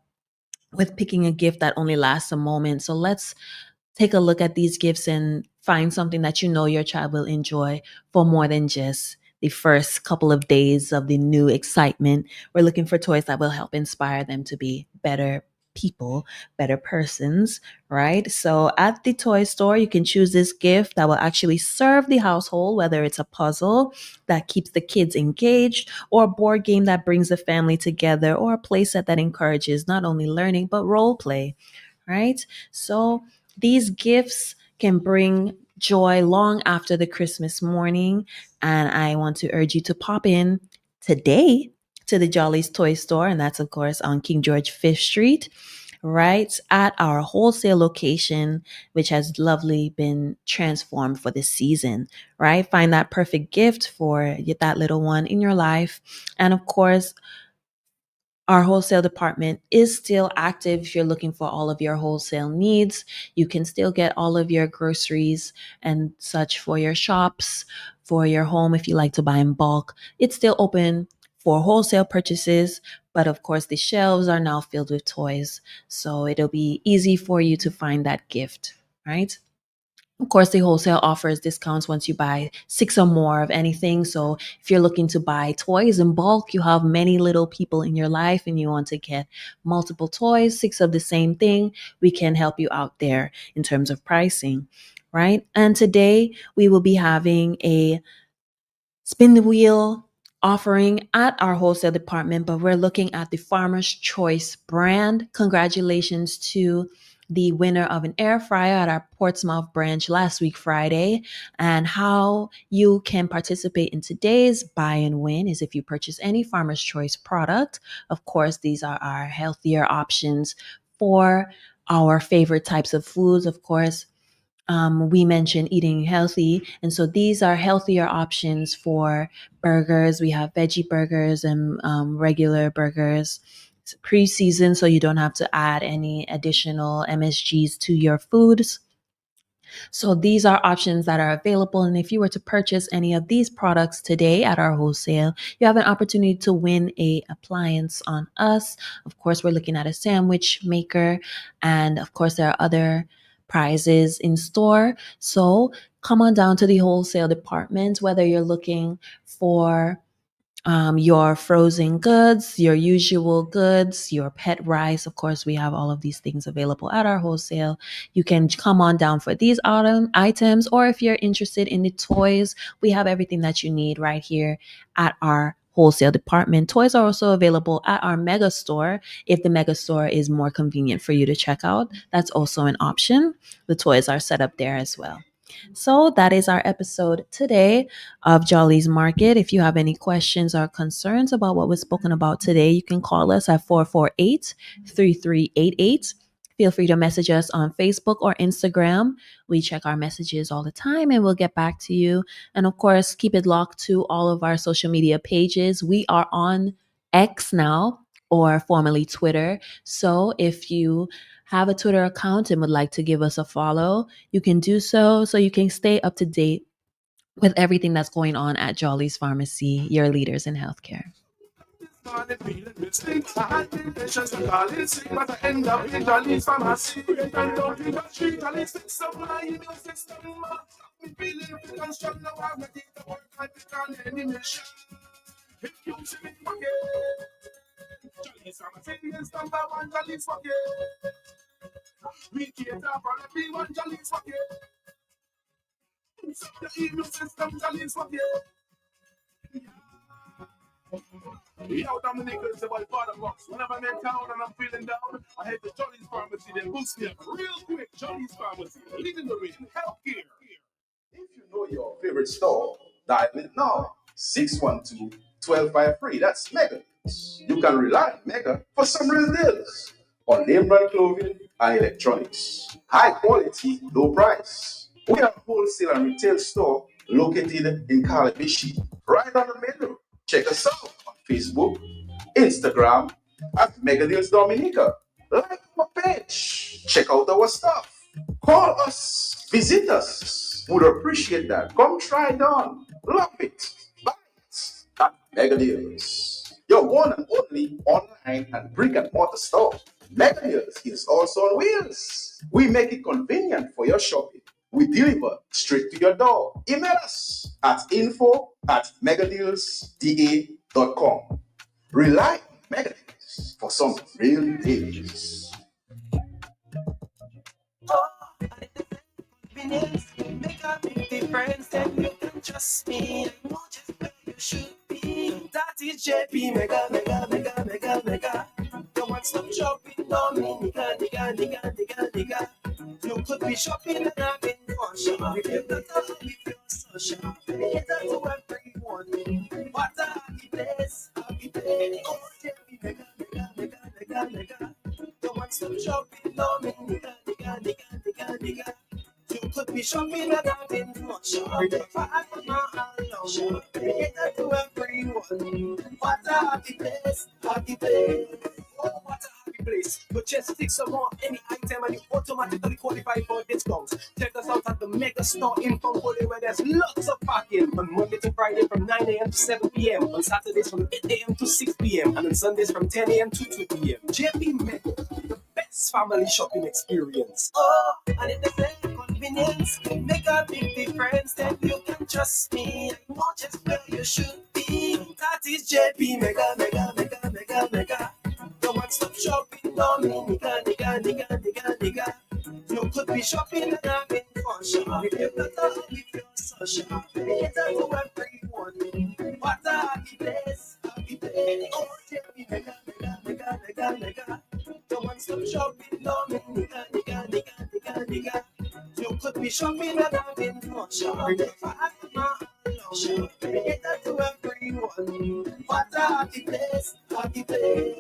with picking a gift that only lasts a moment. So let's take a look at these gifts and find something that you know your child will enjoy for more than just the first couple of days of the new excitement. We're looking for toys that will help inspire them to be better people, better persons, right? So at the toy store, you can choose this gift that will actually serve the household, whether it's a puzzle that keeps the kids engaged, or a board game that brings the family together, or a playset that encourages not only learning, but role play, right? So these gifts can bring joy long after the Christmas morning. And I want to urge you to pop in today to the Jolly's Toy Store. And that's, of course, on King George 5th Street, right at our wholesale location, which has lovely been transformed for this season, right? Find that perfect gift for that little one in your life. And of course, our wholesale department is still active. If you're looking for all of your wholesale needs, you can still get all of your groceries and such for your shops, for your home. If you like to buy in bulk, it's still open for wholesale purchases. But of course, the shelves are now filled with toys. So it'll be easy for you to find that gift, right? Of course, the wholesale offers discounts once you buy 6 or more of anything. So if you're looking to buy toys in bulk, you have many little people in your life and you want to get multiple toys, 6 of the same thing, we can help you out there in terms of pricing, right? And today we will be having a spin the wheel offering at our wholesale department, but we're looking at the Farmer's Choice brand. Congratulations to the winner of an air fryer at our Portsmouth branch last week, Friday. And how you can participate in today's buy and win is if you purchase any Farmer's Choice product. Of course, these are our healthier options for our favorite types of foods. Of course, we mentioned eating healthy. And so these are healthier options for burgers. We have veggie burgers and regular burgers. It's pre-seasoned, so you don't have to add any additional MSGs to your foods. So these are options that are available. And if you were to purchase any of these products today at our wholesale, you have an opportunity to win a appliance on us. Of course, we're looking at a sandwich maker. And of course, there are other prizes in store. So come on down to the wholesale department, whether you're looking for your frozen goods, your usual goods, your pet rice. Of course, we have all of these things available at our wholesale. You can come on down for these items, or if you're interested in the toys, we have everything that you need right here at our wholesale department. Toys are also available at our mega store. If the mega store is more convenient for you to check out, that's also an option. The toys are set up there as well. So that is our episode today of Jolly's Market. If you have any questions or concerns about what was spoken about today, you can call us at 448-3388. Feel free to message us on Facebook or Instagram. We check our messages all the time and we'll get back to you. And of course, keep it locked to all of our social media pages. We are on X now, or formerly Twitter. So if you have a Twitter account and would like to give us a follow, you can do so you can stay up to date with everything that's going on at Jolly's Pharmacy, your leaders in healthcare. Started feeling mistakes. I had been patience to call it sick, but I end up in Jolly's Pharmacy. And don't in the street, Jolly's fix up my immune system. Me feeling fit and strong, now I'm ready to work and pick on any mission. If you see me forget, Jolly's Pharmacy is number one, Jolly's forget. We cater for everyone, Jolly's forget. The immune system, Jolly's forget. Yo, Dominica, it's about Father Box. Whenever I'm in town and I'm feeling down, I head to Jolly's Pharmacy. They boost me up real quick. Jolly's Pharmacy, leading the way in healthcare. If you know your favorite store, dial it now. 612-1253. That's Mega. You can rely on Mega for some real deals on name brand clothing and electronics. High quality, low price. We are a wholesale and retail store located in Calabishi, right on the main road. Check us out on Facebook, Instagram at Mega Deals Dominica. Like our page. Check out our stuff. Call us. Visit us. Would appreciate that. Come try it on. Love it. Buy it at Mega Deals. Your one and only online and brick and mortar store. Mega Deals is also on wheels. We make it convenient for your shopping. We deliver straight to your door. Email us at info@megadealsda.com. Rely on Mega Deals for some real deals. Make a big difference, then you can trust me. I know just where you should be. That is JP Mega. The one-stop shopping, Dominica, digga. You could be shopping and having fun. If you're not happy, feel so sharp. Cater to everyone. What a happy place. Oh, JP Mega. The one-stop shopping, Dominica, digga. You could be shopping and having fun. Cater to everyone. What a happy place. Oh, what a happy place. But just stick some more any item and you automatically qualify for discounts. Check us out at the Mega Store in Fongolia, where there's lots of parking on Monday to Friday from 9 a.m. to 7 p.m. On Saturdays from 8 a.m. to 6 p.m. and on Sundays from 10 a.m. to 2 p.m. JP Mega, the best family shopping experience. Oh, and it is convenience make a big difference, then you can trust me. I know just where you should be. That is JP Mega, Mega, Mega, Mega, Mega. The one-stop shopping, Dominica, nigga, nigga, nigga, nigga. You could be shopping and having fun. Shop if you're not if you're social. It's to everyone. What a happy place, happy place. Oh, JP Mega, Mega, Mega, Mega, Mega. The one-stop shopping, Dominica, nigga, nigga, nigga, nigga. You could be shopping and having fun. Shop if you're it's to everyone. What a happy place, happy place.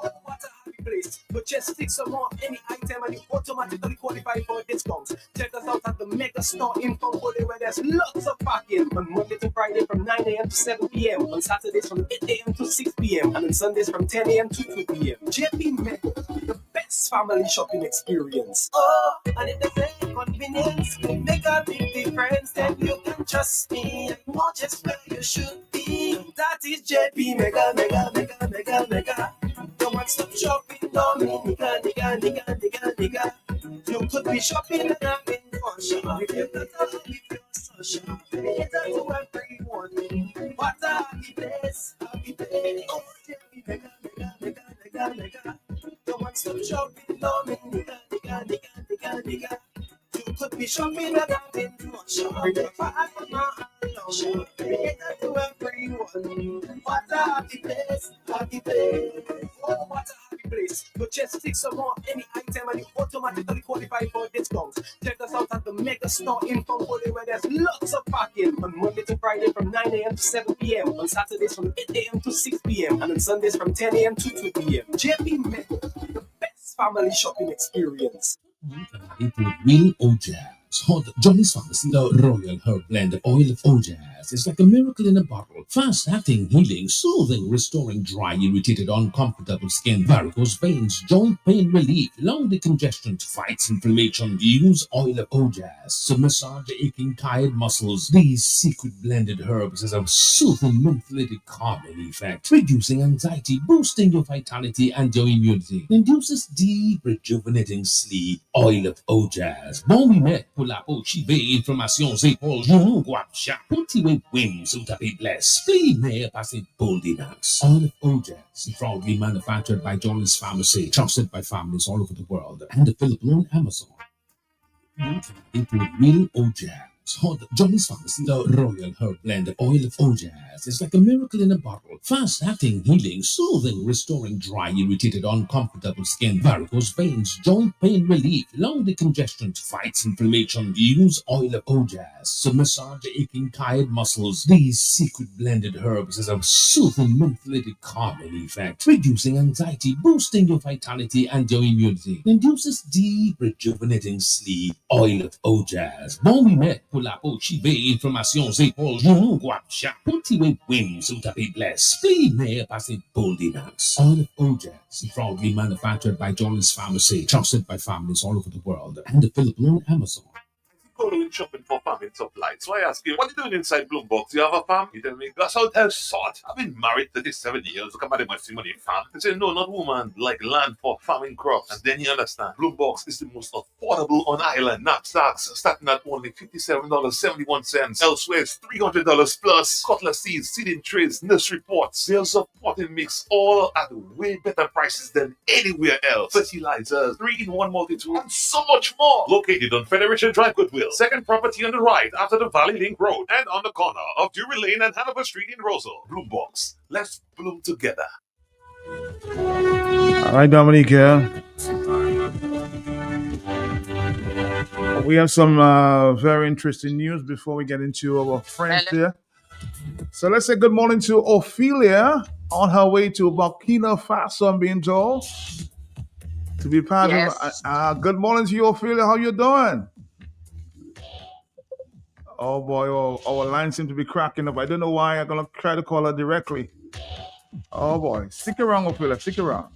Oh, what a happy place. But just fix some more any item and you automatically qualify for discounts. Check us out at the Mega Store in Fongbode where there's lots of parking on Monday to Friday from 9 a.m. to 7 p.m. On Saturdays from 8 a.m. to 6 p.m. and on Sundays from 10 a.m. to 2 p.m. JP Mega, the best family shopping experience. Oh, and if they say convenience make a big difference, then you can trust me. I know just where you should be. That is JP Mega, Mega, Mega, Mega, Mega. The one-stop shopping, Dominica, nigga, nigga, nigga, nigga. You could be shopping and having fun. Shop if you're not if you're social. It's to everyone. What a happy place, happy place. Oh, JP Mega, Mega, Mega, Mega, Mega. The one-stop shopping, Dominica, nigga, nigga, nigga, nigga. You could be shopping and having fun. Shop if you're not alone. It's to everyone. What a happy place, happy place. Oh, what a happy place. But just fix some more any item and you automatically qualify for discounts. Check us out at the Mega Store in Fongbode where there's lots of parking on Monday to Friday from 9 a.m. to 7 p.m. On Saturdays from 8 a.m. to 6 p.m. and on Sundays from 10 a.m. to 2 p.m. JP Mega, the best family shopping experience. Real Ojaz. Hot Johnny's Pharmacy, the Royal Herb Blend Oil of Ojaz is like a miracle in a bottle. Fast-acting, healing, soothing, restoring dry, irritated, uncomfortable skin, varicose veins, joint pain relief, lung decongestion, fights inflammation. Use Oil of Ojaz to massage the aching, tired muscles. These secret blended herbs has a soothing, mentholated, calming effect, reducing anxiety, boosting your vitality and your immunity. Induces deep, rejuvenating sleep. Oil of Ojaz. Bon we met pour la peau chivée, inflammation, épaules, genoux, guapcha. Cultivate wings sous tapis bless. Spleen hair passing boldinance. Oil of Ojaz. Proudly manufactured by Johnny's Pharmacy. Trusted by families all over the world. And available on Amazon. Into Real Ojaz. Hot Johnny's Pharmacy, the Royal Herb Blend Oil of Ojaz is like a miracle in a bottle. Fast-acting, healing, soothing, restoring dry, irritated, uncomfortable skin, varicose veins, joint pain relief, lung decongestion, fights inflammation. Use Oil of Ojaz to massage the aching, tired muscles. These secret blended herbs has a soothing, mentholated, calming effect, reducing anxiety, boosting your vitality and your immunity. Induces deep, rejuvenating sleep. Oil of Ojaz. Bon we met pour la peau chivée, inflammation, épaules, genoux, guapcha. Cultivate wings sous tapis bless. Spleen hair passing boldinance. Oil of Ojaz. Proudly manufactured by Johnny's Pharmacy. Trusted by families all over the world. And available on Amazon. Going shopping for farming supplies. So I ask you, what are you doing inside Bloombox? Do you have a farm? You tell me, that's how hell sort. I've been married 37 years. Look at my money farm. They say, no, not woman, like land for farming crops. And then you understand, Bloombox is the most affordable on island. Knapsacks starting at only $57.71. Elsewhere, it's $300 plus. Cutlass seeds, seeding trays, nursery pots, bales of potting mix, all at way better prices than anywhere else. Fertilizers, 3-in-1 multi-tool, and so much more. Located on Federation Drive, Goodwill. Second property on the right after the Valley Link Road and on the corner of Drury Lane and Hanover Street in Rosal. Bloombox. Let's bloom together. All right, Dominique here. We have some very interesting news before we get into our friends here. So let's say good morning to Ophelia on her way to Burkina Faso, I'm being told. To be part of good morning to you, Ophelia. How you doing? Oh boy, our line seems to be cracking up. I don't know why. I'm gonna try to call her directly. Oh boy, stick around, Ophelia. Stick around.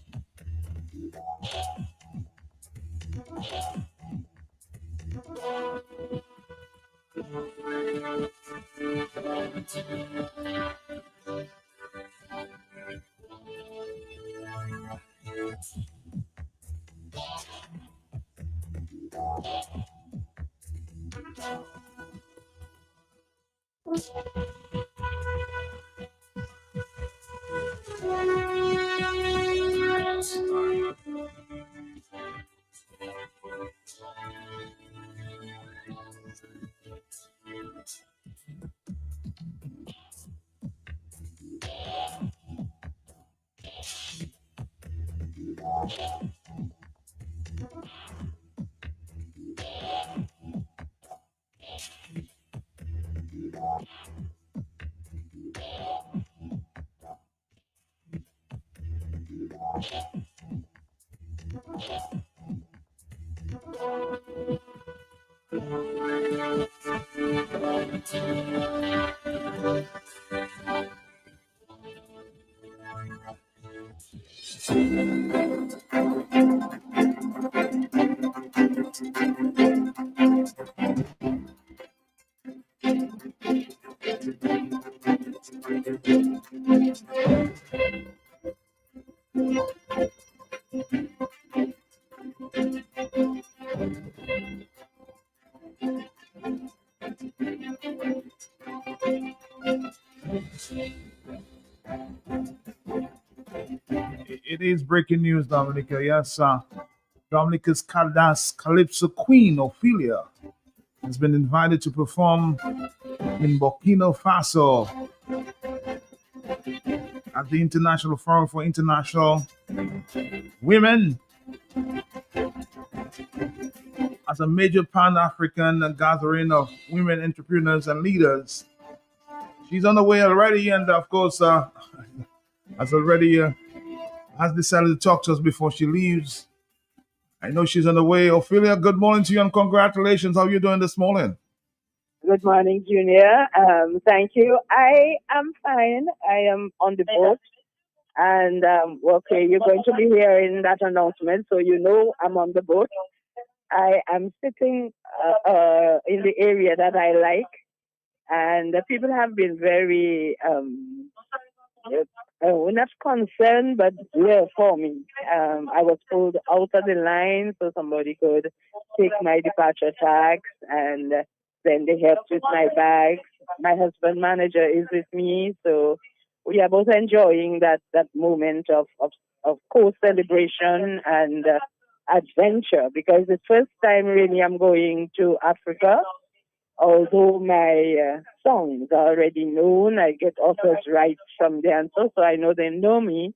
It is breaking news, Dominica. Yes, Dominica's Calypso queen, Ophelia, has been invited to perform in Burkina Faso at the International Forum for International Women as a major Pan-African gathering of women entrepreneurs and leaders. She's on the way already, and of course, has already has decided to talk to us before she leaves. I know she's on the way. Ophelia, good morning to you and congratulations. How are you doing this morning? Good morning, Junior. Thank you. I am fine. I am on the boat. And, okay, you're going to be hearing that announcement, so you know I'm on the boat. I am sitting in the area that I like, and the people have been very, not concerned, but yeah, for me. I was pulled out of the line so somebody could take my departure tax, and then they helped with my bags. My husband manager is with me, so we are both enjoying that moment of co-celebration and adventure, because the first time really I'm going to Africa. Although my songs are already known, I get offers right from there, and so I know they know me.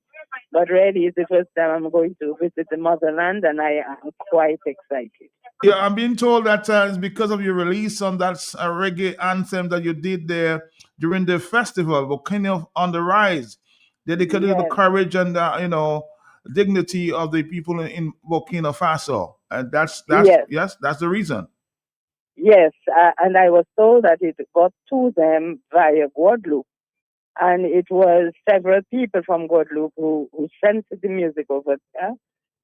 But really, it's the first time I'm going to visit the motherland, and I am quite excited. Yeah, I'm being told that it's because of your release on that reggae anthem that you did there during the festival, Volcano on the Rise, dedicated to the courage and dignity of the people in Burkina Faso, and that's that's the reason. Yes, and I was told that it got to them via Guadeloupe. And it was several people from Guadeloupe who sent the music over there,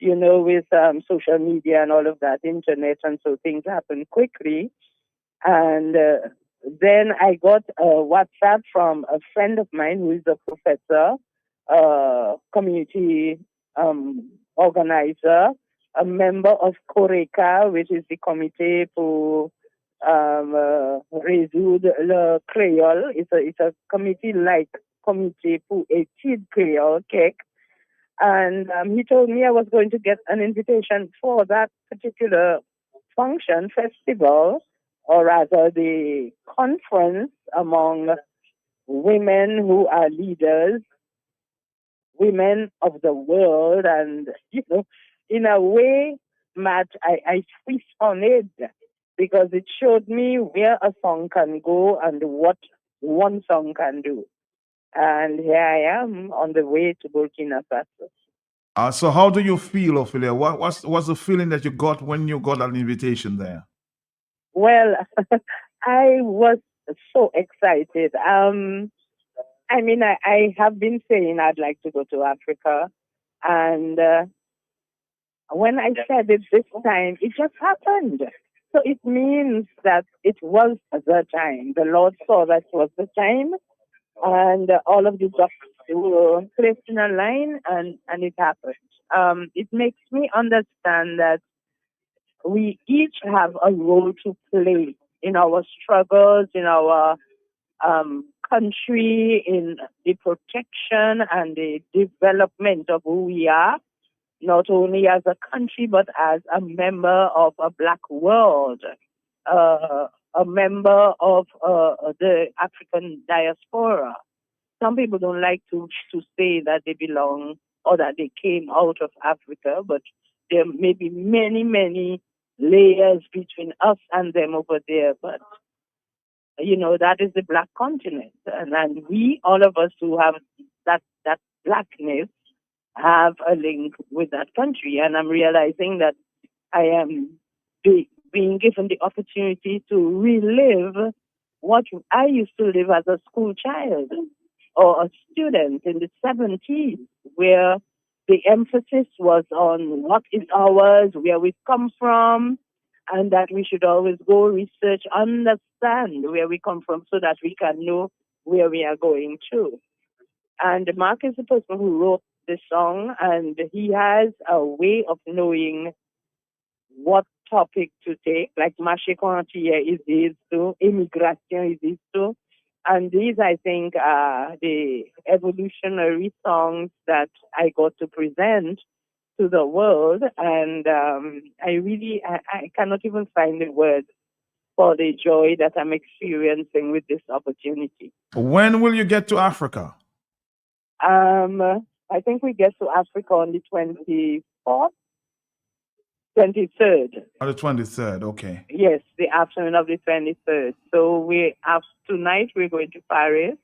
with social media and all of that, internet, and so things happen quickly. And then I got a WhatsApp from a friend of mine who is a professor, community organizer, a member of CORECA, which is the Comité pour résoudre le créole. It's a committee like Comité pour étude créole, CEC. And he told me I was going to get an invitation for that particular function, festival, or rather the conference among women who are leaders, women of the world. And, in a way, Matt, I twist on it, because it showed me where a song can go and what one song can do. And here I am on the way to Burkina Faso. So how do you feel, Ophelia? What's the feeling that you got when you got an invitation there? Well, I was so excited. I have been saying I'd like to go to Africa. And when I said it this time, it just happened. So it means that it was the time. The Lord saw that was the time, and all of the ducks were placed in a line, and it happened. It makes me understand that we each have a role to play in our struggles, in our country, in the protection and the development of who we are, not only as a country, but as a member of a Black world, a member of the African diaspora. Some people don't like to say that they belong or that they came out of Africa, but there may be many, many layers between us and them over there. But, you know, that is the Black continent. And we, all of us who have that Blackness, have a link with that country. And I'm realizing that I am being given the opportunity to relive what I used to live as a school child or a student in the 70s, where the emphasis was on what is ours, where we come from, and that we should always go research, understand where we come from so that we can know where we are going to. And Mark is the person who wrote this song, and he has a way of knowing what topic to take, like Marché Quartier is his too, Immigration is his too. And these, I think, are the evolutionary songs that I got to present to the world. And I cannot even find the words for the joy that I'm experiencing with this opportunity. When will you get to Africa? I think we get to Africa on the 24th, 23rd. On the 23rd, okay. Yes, the afternoon of the 23rd. So tonight we're going to Paris,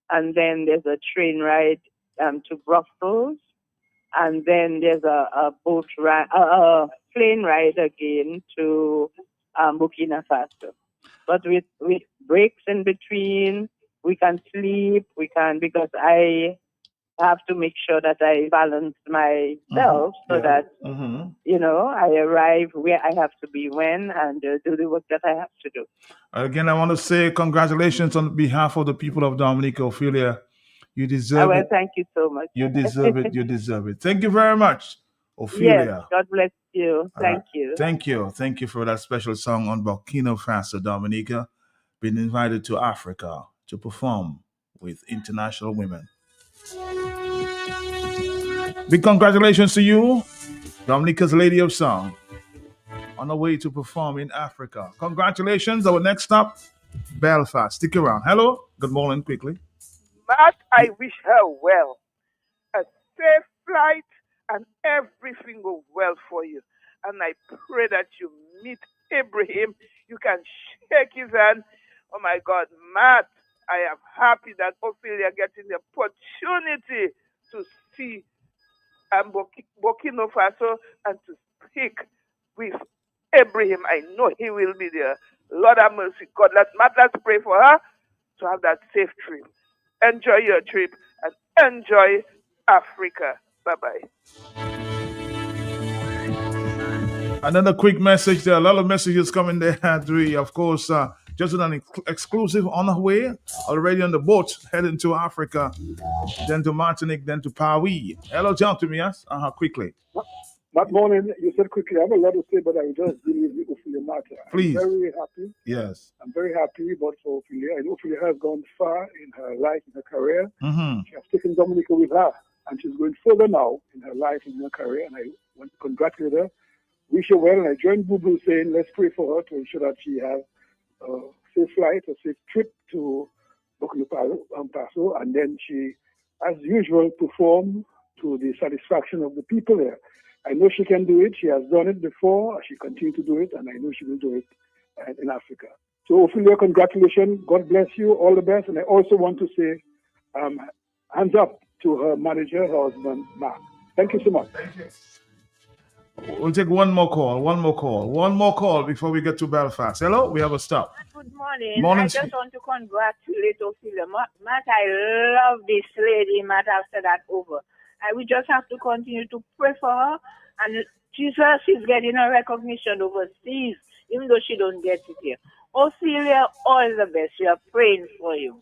and then there's a train ride to Brussels, and then there's a boat ride, a plane ride again to Burkina Faso. But with breaks in between, we can sleep, because I have to make sure that I balance myself so that, you know, I arrive where I have to be when and do the work that I have to do. Again, I want to say congratulations on behalf of the people of Dominica. Ophelia, you deserve it. Thank you so much. You deserve it. You deserve it. Thank you very much, Ophelia. Yes, God bless you. Thank you. Thank you. Thank you for that special song on Burkina Faso, Dominica. Been invited to Africa to perform with international women. Big congratulations to you, Dominica's Lady of Song, on the way to perform in Africa. Congratulations. Our next stop, Belfast. Stick around. Hello. Good morning, quickly. Matt, I wish her well. A safe flight and everything go well for you. And I pray that you meet Ibrahim. You can shake his hand. Oh my God, Matt, I am happy that Ophelia getting the opportunity to see Burkina Faso and to speak with Ibrahim. I know he will be there. Lord have mercy. God, let's pray for her to have that safe trip. Enjoy your trip and enjoy Africa. Bye-bye. Another quick message. There are a lot of messages coming there, Dre. Of course, just an exclusive on the way, already on the boat, heading to Africa, then to Martinique, then to Paris. Hello, talk to me, yes? Quickly. Good morning. You said quickly. I have a lot to say, but I will just believe the Ophelia matter. Please. I'm very happy. Yes. I'm very happy about Ophelia. And Ophelia has gone far in her life, in her career. She has taken Dominica with her, and she's going further now in her life, in her career, and I want to congratulate her. Wish her well, and I join Boo saying let's pray for her to ensure that she has a safe flight, a safe trip to Burkina Faso, and then she, as usual, perform to the satisfaction of the people there. I know she can do it. She has done it before. She continues to do it, and I know she will do it in Africa. So, Ophelia, congratulations. God bless you. All the best. And I also want to say hands up to her manager, her husband, Mark. Thank you so much. Thank you. We'll take one more call before we get to Belfast. Hello, we have a stop. Good morning. Morning. I just want to congratulate Ophelia. Matt, I love this lady, Matt, after that over. We just have to continue to pray for her. And she's getting a recognition overseas, even though she don't get it here. Ophelia, all the best. We are praying for you.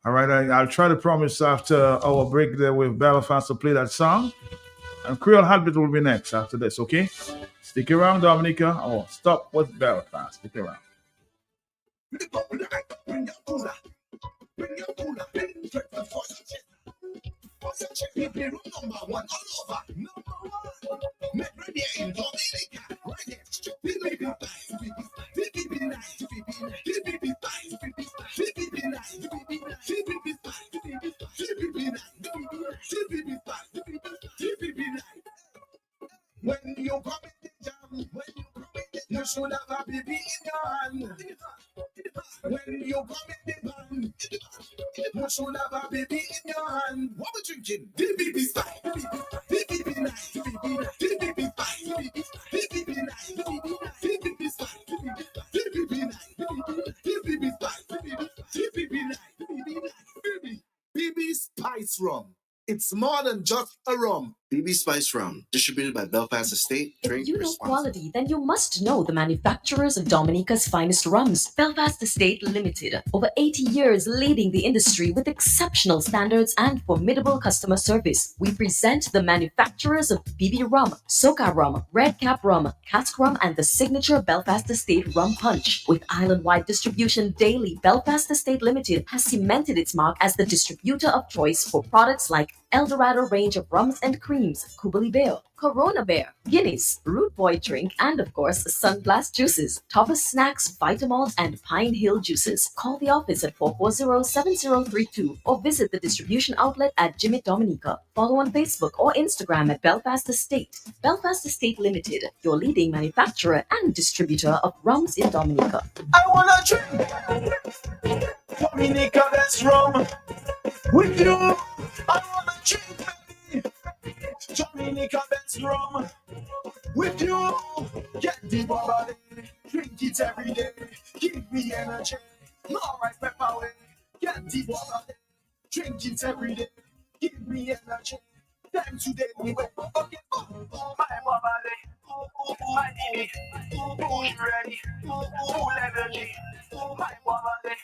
All right, I'll try to promise after our break there with Belfast to play that song. And Creole Heartbeat will be next after this, okay? Stick around, Dominica, or stop with Belfast. Stick around. Bring your cooler. Bring your cooler. Bring breakfast for your chest. For your chest. Be room number one all over. Number one. Make ready in Dominica. Right there. Be nice. Be nice. Be nice. Be nice. When you come in the jam, you should have a baby in your hand. When you come in the band, you should have a baby in your hand. What we drinking? DBB style. DBB nice. DBB spice. DBB nice. DBB style. DBB nice. DBB spice. DBB nice. BB Spice Rum. It's more than just a rum. BB Spice Rum, distributed by Belfast Estate. Drink If you know responsibly. quality, then you must know the manufacturers of Dominica's finest rums. Belfast Estate Limited, over 80 years leading the industry with exceptional standards and formidable customer service. We present the manufacturers of BB Rum, Soca Rum, Red Cap Rum, Cask Rum, and the signature Belfast Estate Rum Punch. With island-wide distribution daily, Belfast Estate Limited has cemented its mark as the distributor of choice for products like Eldorado range of rums and creams, Kubali Bear, Corona Bear, Guinness, Root Boy drink, and of course, Sunblast juices, Topper snacks, Vitamalt, and Pine Hill juices. Call the office at 440-7032 or visit the distribution outlet at Jimmy Dominica. Follow on Facebook or Instagram at Belfast Estate. Belfast Estate Limited, your leading manufacturer and distributor of rums in Dominica. I wanna drink Dominica, that's rum with you. I wanna drink, baby. Dominica, that's rum with you. Get the body, drink it every day. Give me energy, alright, pepper way. Get the body, drink it every day. Give me energy. Time today we went. Okay, my body, my knee, who's ready, full energy. My body,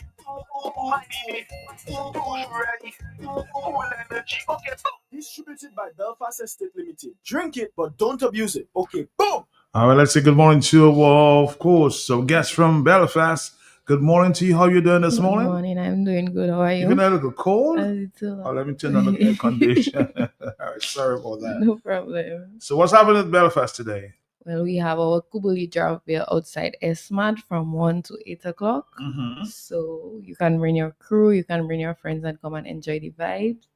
my knee, who's ready, full energy. Okay, boom. Distributed by Belfast Estate Limited. Drink it, but don't abuse it. Okay, boom. All right, let's say good morning to, of course, so guest from Belfast. Good morning to you. How you doing this morning? Good morning. I'm doing good. How are you? You can have a cold? A little. Oh, let me turn on the air condition. All right, sorry about that. No problem. So what's happening at Belfast today? Well, we have our Kubuli draft beer outside SMAD from 1 to 8 o'clock. Mm-hmm. So you can bring your crew, you can bring your friends and come and enjoy the vibes.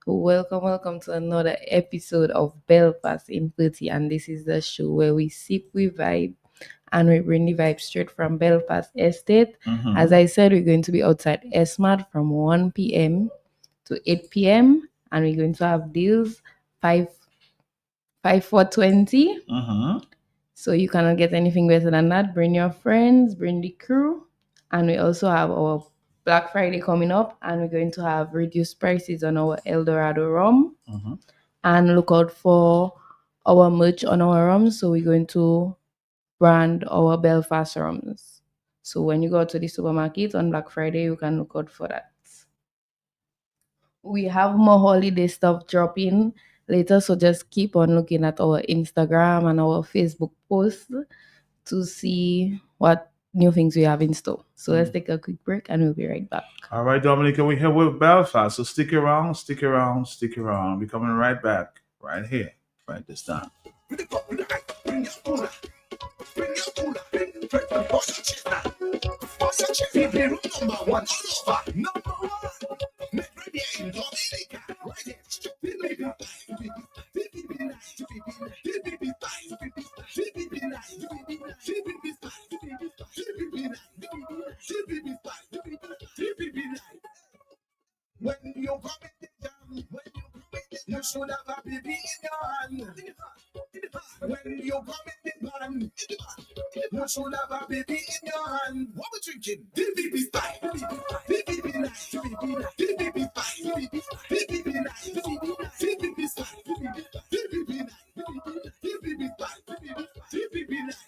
Welcome to another episode of Belfast in 30. And this is the show where we sip, we vibe, and we bring the vibe straight from Belfast Estate. Mhm. As I said, we're going to be outside SMAD from 1 p.m. to 8 p.m. And we're going to have deals 5 for 20. Mm-hmm. So you cannot get anything better than that. Bring your friends, bring the crew. And we also have our Black Friday coming up. And we're going to have reduced prices on our Eldorado rum. Mm-hmm. And look out for our merch on our rums. So we're going to brand our Belfast rums. So when you go to the supermarket on Black Friday, you can look out for that. We have more holiday stuff dropping later, so just keep on looking at our Instagram and our Facebook posts to see what new things we have in store. So let's take a quick break and we'll be right back. All right, Dominica, we're here with Belfast. So stick around. We're coming right back, right here, right this time. Bring your cooler. Bring your cooler. Bring breakfast for your chest now. For your chest. Be room number one all over. Number one. Make ready in Dominica. Right here. Be nice. Be nice. Be nice. When you come in the jam, you should have a baby in your hand. When you come in the band, you should have a baby in your hand. What we drinking? DBB style. DBB nice. DBB spice. DBB nice. DBB style. DBB nice. DBB spice. DBB nice.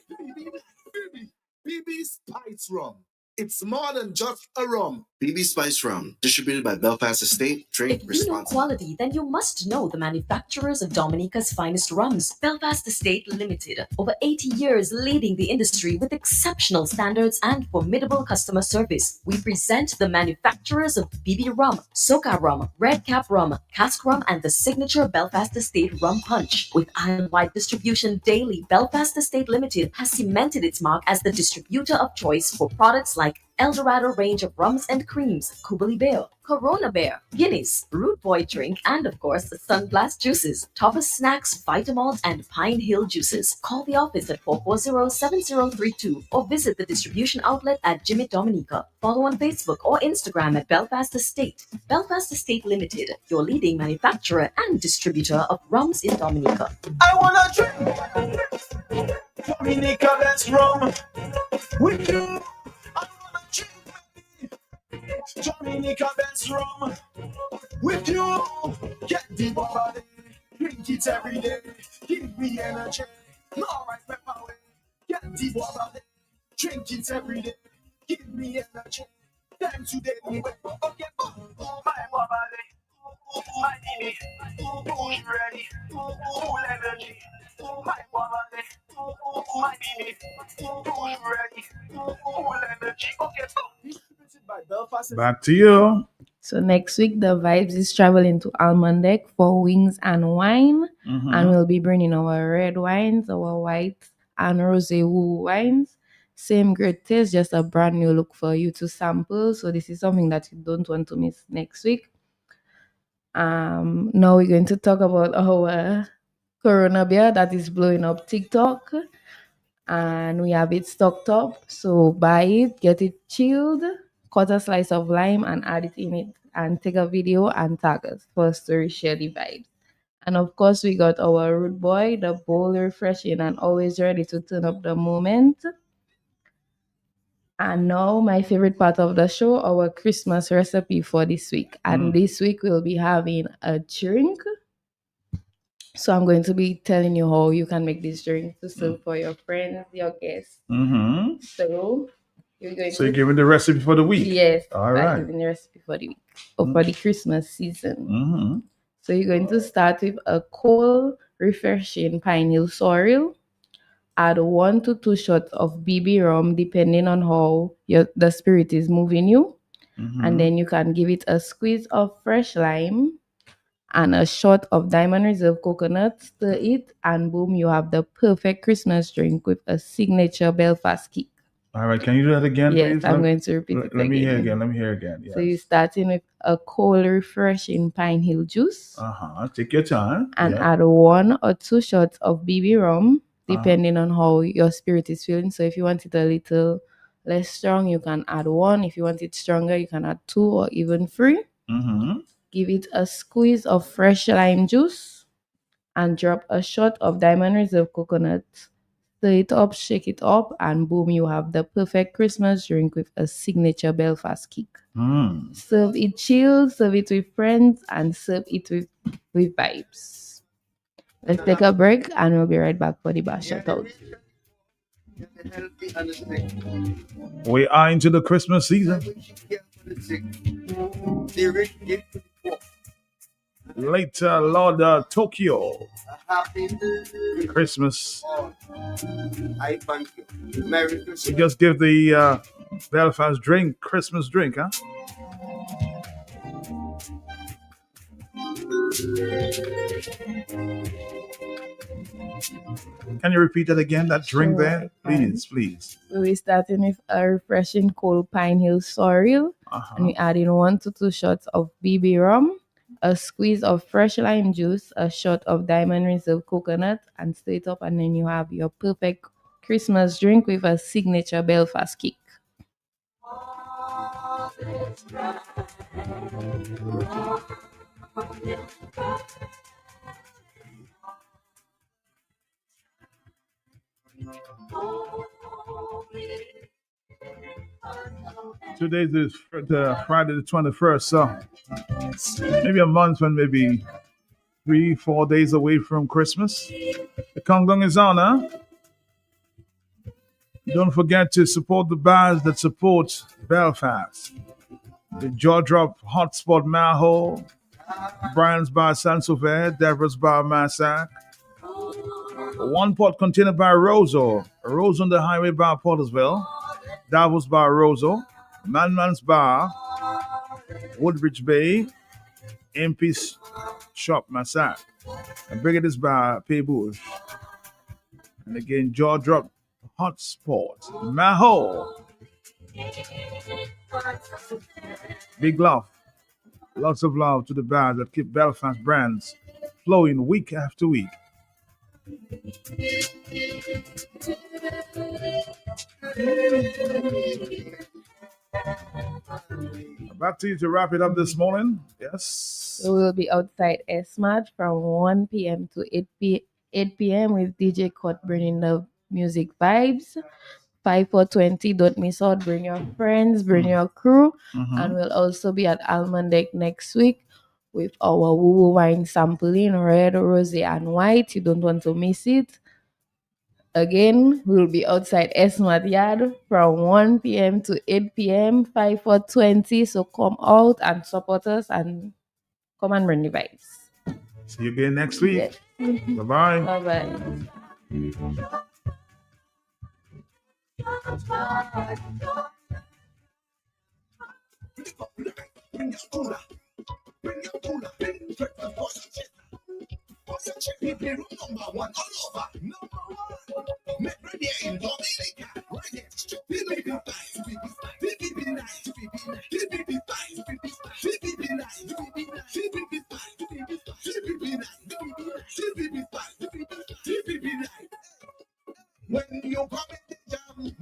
BB Spice Rum. It's more than just a rum. BB Spice Rum, distributed by Belfast Estate. Drink If you know responsibly. quality, then you must know the manufacturers of Dominica's finest rums. Belfast Estate Limited, over 80 years leading the industry with exceptional standards and formidable customer service. We present the manufacturers of BB Rum, Soca Rum, Red Cap Rum, Cask Rum, and the signature Belfast Estate Rum Punch. With island-wide distribution daily, Belfast Estate Limited has cemented its mark as the distributor of choice for products like El Dorado range of rums and creams, Kubali Bear, Corona Bear, Guinness, Root Boy drink, and of course the Sunglass juices, Toffee Snacks, Vitamalt, and Pine Hill juices. Call the office at 440-7032 or visit the distribution outlet at Jimmy Dominica. Follow on Facebook or Instagram at Belfast Estate. Belfast Estate Limited, your leading manufacturer and distributor of rums in Dominica. I wanna drink Dominica, that's rum with you. Dominica, that's rum with you. Get the body, drink it every day. Give me energy, alright, pepper way. Get the body, drink it every day. Give me energy. Time today, okay, my body, my baby, who's ready, full energy. My body, my baby, who's ready, full energy. Okay, by Belfast. Back to you. So next week, the Vibes is traveling to Almondek for wings and wine. And we'll be bringing our red wines, our white and rosé woo wines. Same great taste, just a brand new look for you to sample. So this is something that you don't want to miss next week. Now we're going to talk about our Corona beer that is blowing up TikTok. And we have it stocked up. So buy it, get it chilled, cut a slice of lime and add it in it. And take a video and tag us for us to reshare the vibes. And of course, we got our Root Boy, the bold, refreshing, and always ready to turn up the moment. And now, my favorite part of the show, our Christmas recipe for this week. And this week, we'll be having a drink. So I'm going to be telling you how you can make this drink to serve for your friends, your guests. So you're giving the recipe for the week? Yes. All right. I'm giving the recipe for the week or for the Christmas season. So you're going to start with a cold, refreshing Pine Hill sorrel. Add 1 to 2 shots of BB rum, depending on how the spirit is moving you. And then you can give it a squeeze of fresh lime and a shot of Diamond Reserve coconut. Stir it, and boom, you have the perfect Christmas drink with a signature Belfast kick. All right, can you do that again, Yes, please? I'm going to repeat it Let me hear again. again. Let me hear again. Yes. So you're starting with a cold, refreshing Pine Hill juice. Take your time. And Yeah. add 1 or 2 shots of BB rum, depending on how your spirit is feeling. So if you want it a little less strong, you can add 1. If you want it stronger, you can add 2 or even 3. Give it a squeeze of fresh lime juice and drop a shot of Diamond Reserve coconut. Stir it up, shake it up, and boom, you have the perfect Christmas drink with a signature Belfast kick. Serve it chilled, serve it with friends, and serve it with vibes. Let's take a break, and we'll be right back for the bar shoutout. We are into the Christmas season. Later, Lord Tokyo. Christmas. I thank you. Merry Christmas. We just give the Belfast drink, Christmas drink, huh? Can you repeat that again, that drink there? Please. We're starting with a refreshing cold Pine Hill sorrel. And we're adding 1 to 2 shots of BB rum, a squeeze of fresh lime juice, a shot of Diamond Reserve coconut, and stir it up, and then you have your perfect Christmas drink with a signature Belfast kick. Today's the Friday the 21st, so maybe a month and maybe 3-4 days away from Christmas. The countdown is on, huh? Don't forget to support the bars that support Belfast. The Jaw Drop Hotspot Maho, Brian's Bar Saint-Sauveur, Deborah's Bar Massac, One Pot Container Bar Roseau, Rose on the Highway Bar Portersville, Davos Bar Roseau, Manman's Bar, Woodbridge Bay, MP's Shop Massac, and Brigadier's Bar Paybush. And again, Jaw Drop Hotspot Maho. Big love. Lots of love to the bars that keep Belfast brands flowing week after week. Back to you to wrap it up this morning. Yes. We will be outside SMAT from 1 p.m. to 8 p.m. with DJ Cut bringing the music vibes. 5 for 20, don't miss out. Bring your friends, bring your crew. And we'll also be at Almond Deck next week with our woo wine sampling, red, rosé, and white. You don't want to miss it. Again, we'll be outside SMAT Yard from 1 p.m. to 8 p.m. 5 for 20. So come out and support us and come and bring the vibes. See you again next week. Yes. Bye-bye. Bye-bye. When you come in the jam,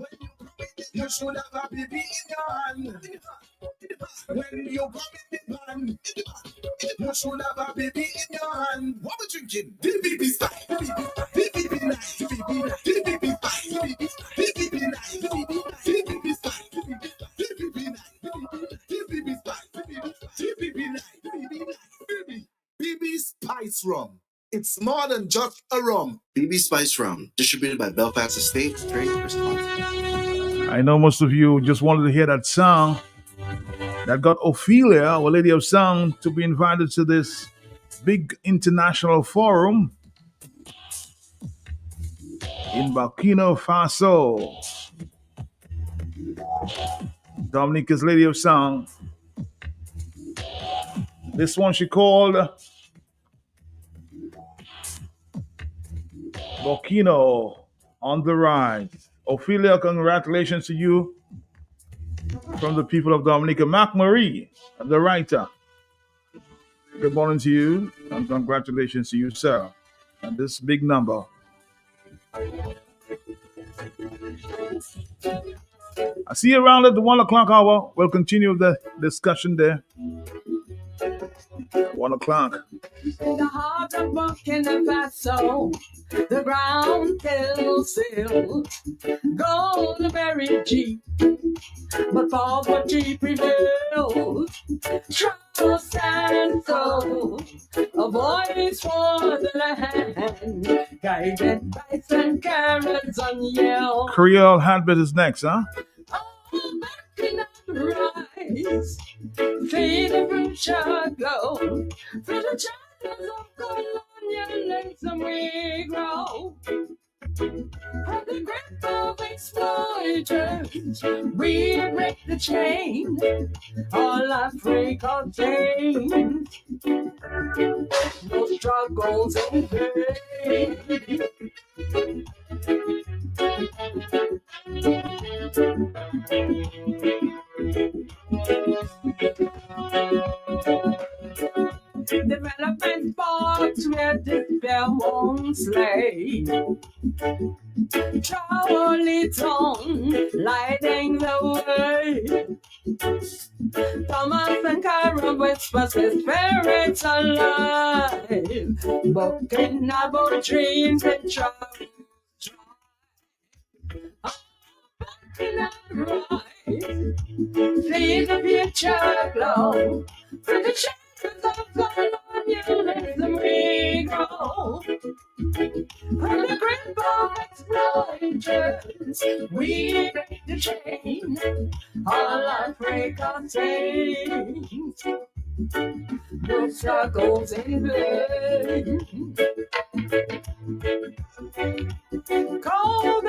you should have a baby in your hand. When you come in the van, you should have a baby in your hand. What we drinking? DBB style. DBB nice. DBB fine. DBB nice. DBB style. DBB nice. DBB style. DBB nice. BB Spice Rum. It's more than just a rum. BB Spice Rum, distributed by Belfast Estate, drink responsibly. I know most of you just wanted to hear that song that got Ophelia, Our Lady of Sound, to be invited to this big international forum in Burkina Faso. Dominica's Lady of Sound. This one she called Burkina on the Rise. Ophelia, congratulations to you from the people of Dominica. Mark Marie, the writer. Good morning to you and congratulations to you, sir, on this big number. I see you around at the 1 o'clock hour. We'll continue the discussion there. 1 o'clock. In the heart of Burkina Faso, the ground feels still. Gold very cheap, but poverty prevails. Trust and soul, a voice for the land, guided by some carrots on yell. Creole Handbit is next, huh? Rise, see the future glow through the shadows of colonialism we grow. From the grip of exploiters, we break the chain. All Africa chains, no struggles in vain. Development box where despair won't slay. Charlton lighting the way. Thomas and Cara whispers his spirits alive. Burkina Faso dreams and try. See the future glow through the shadows of colonialism we grow. When the grip of explosions, we break the chain. All Africa takes the struggles in vain. Come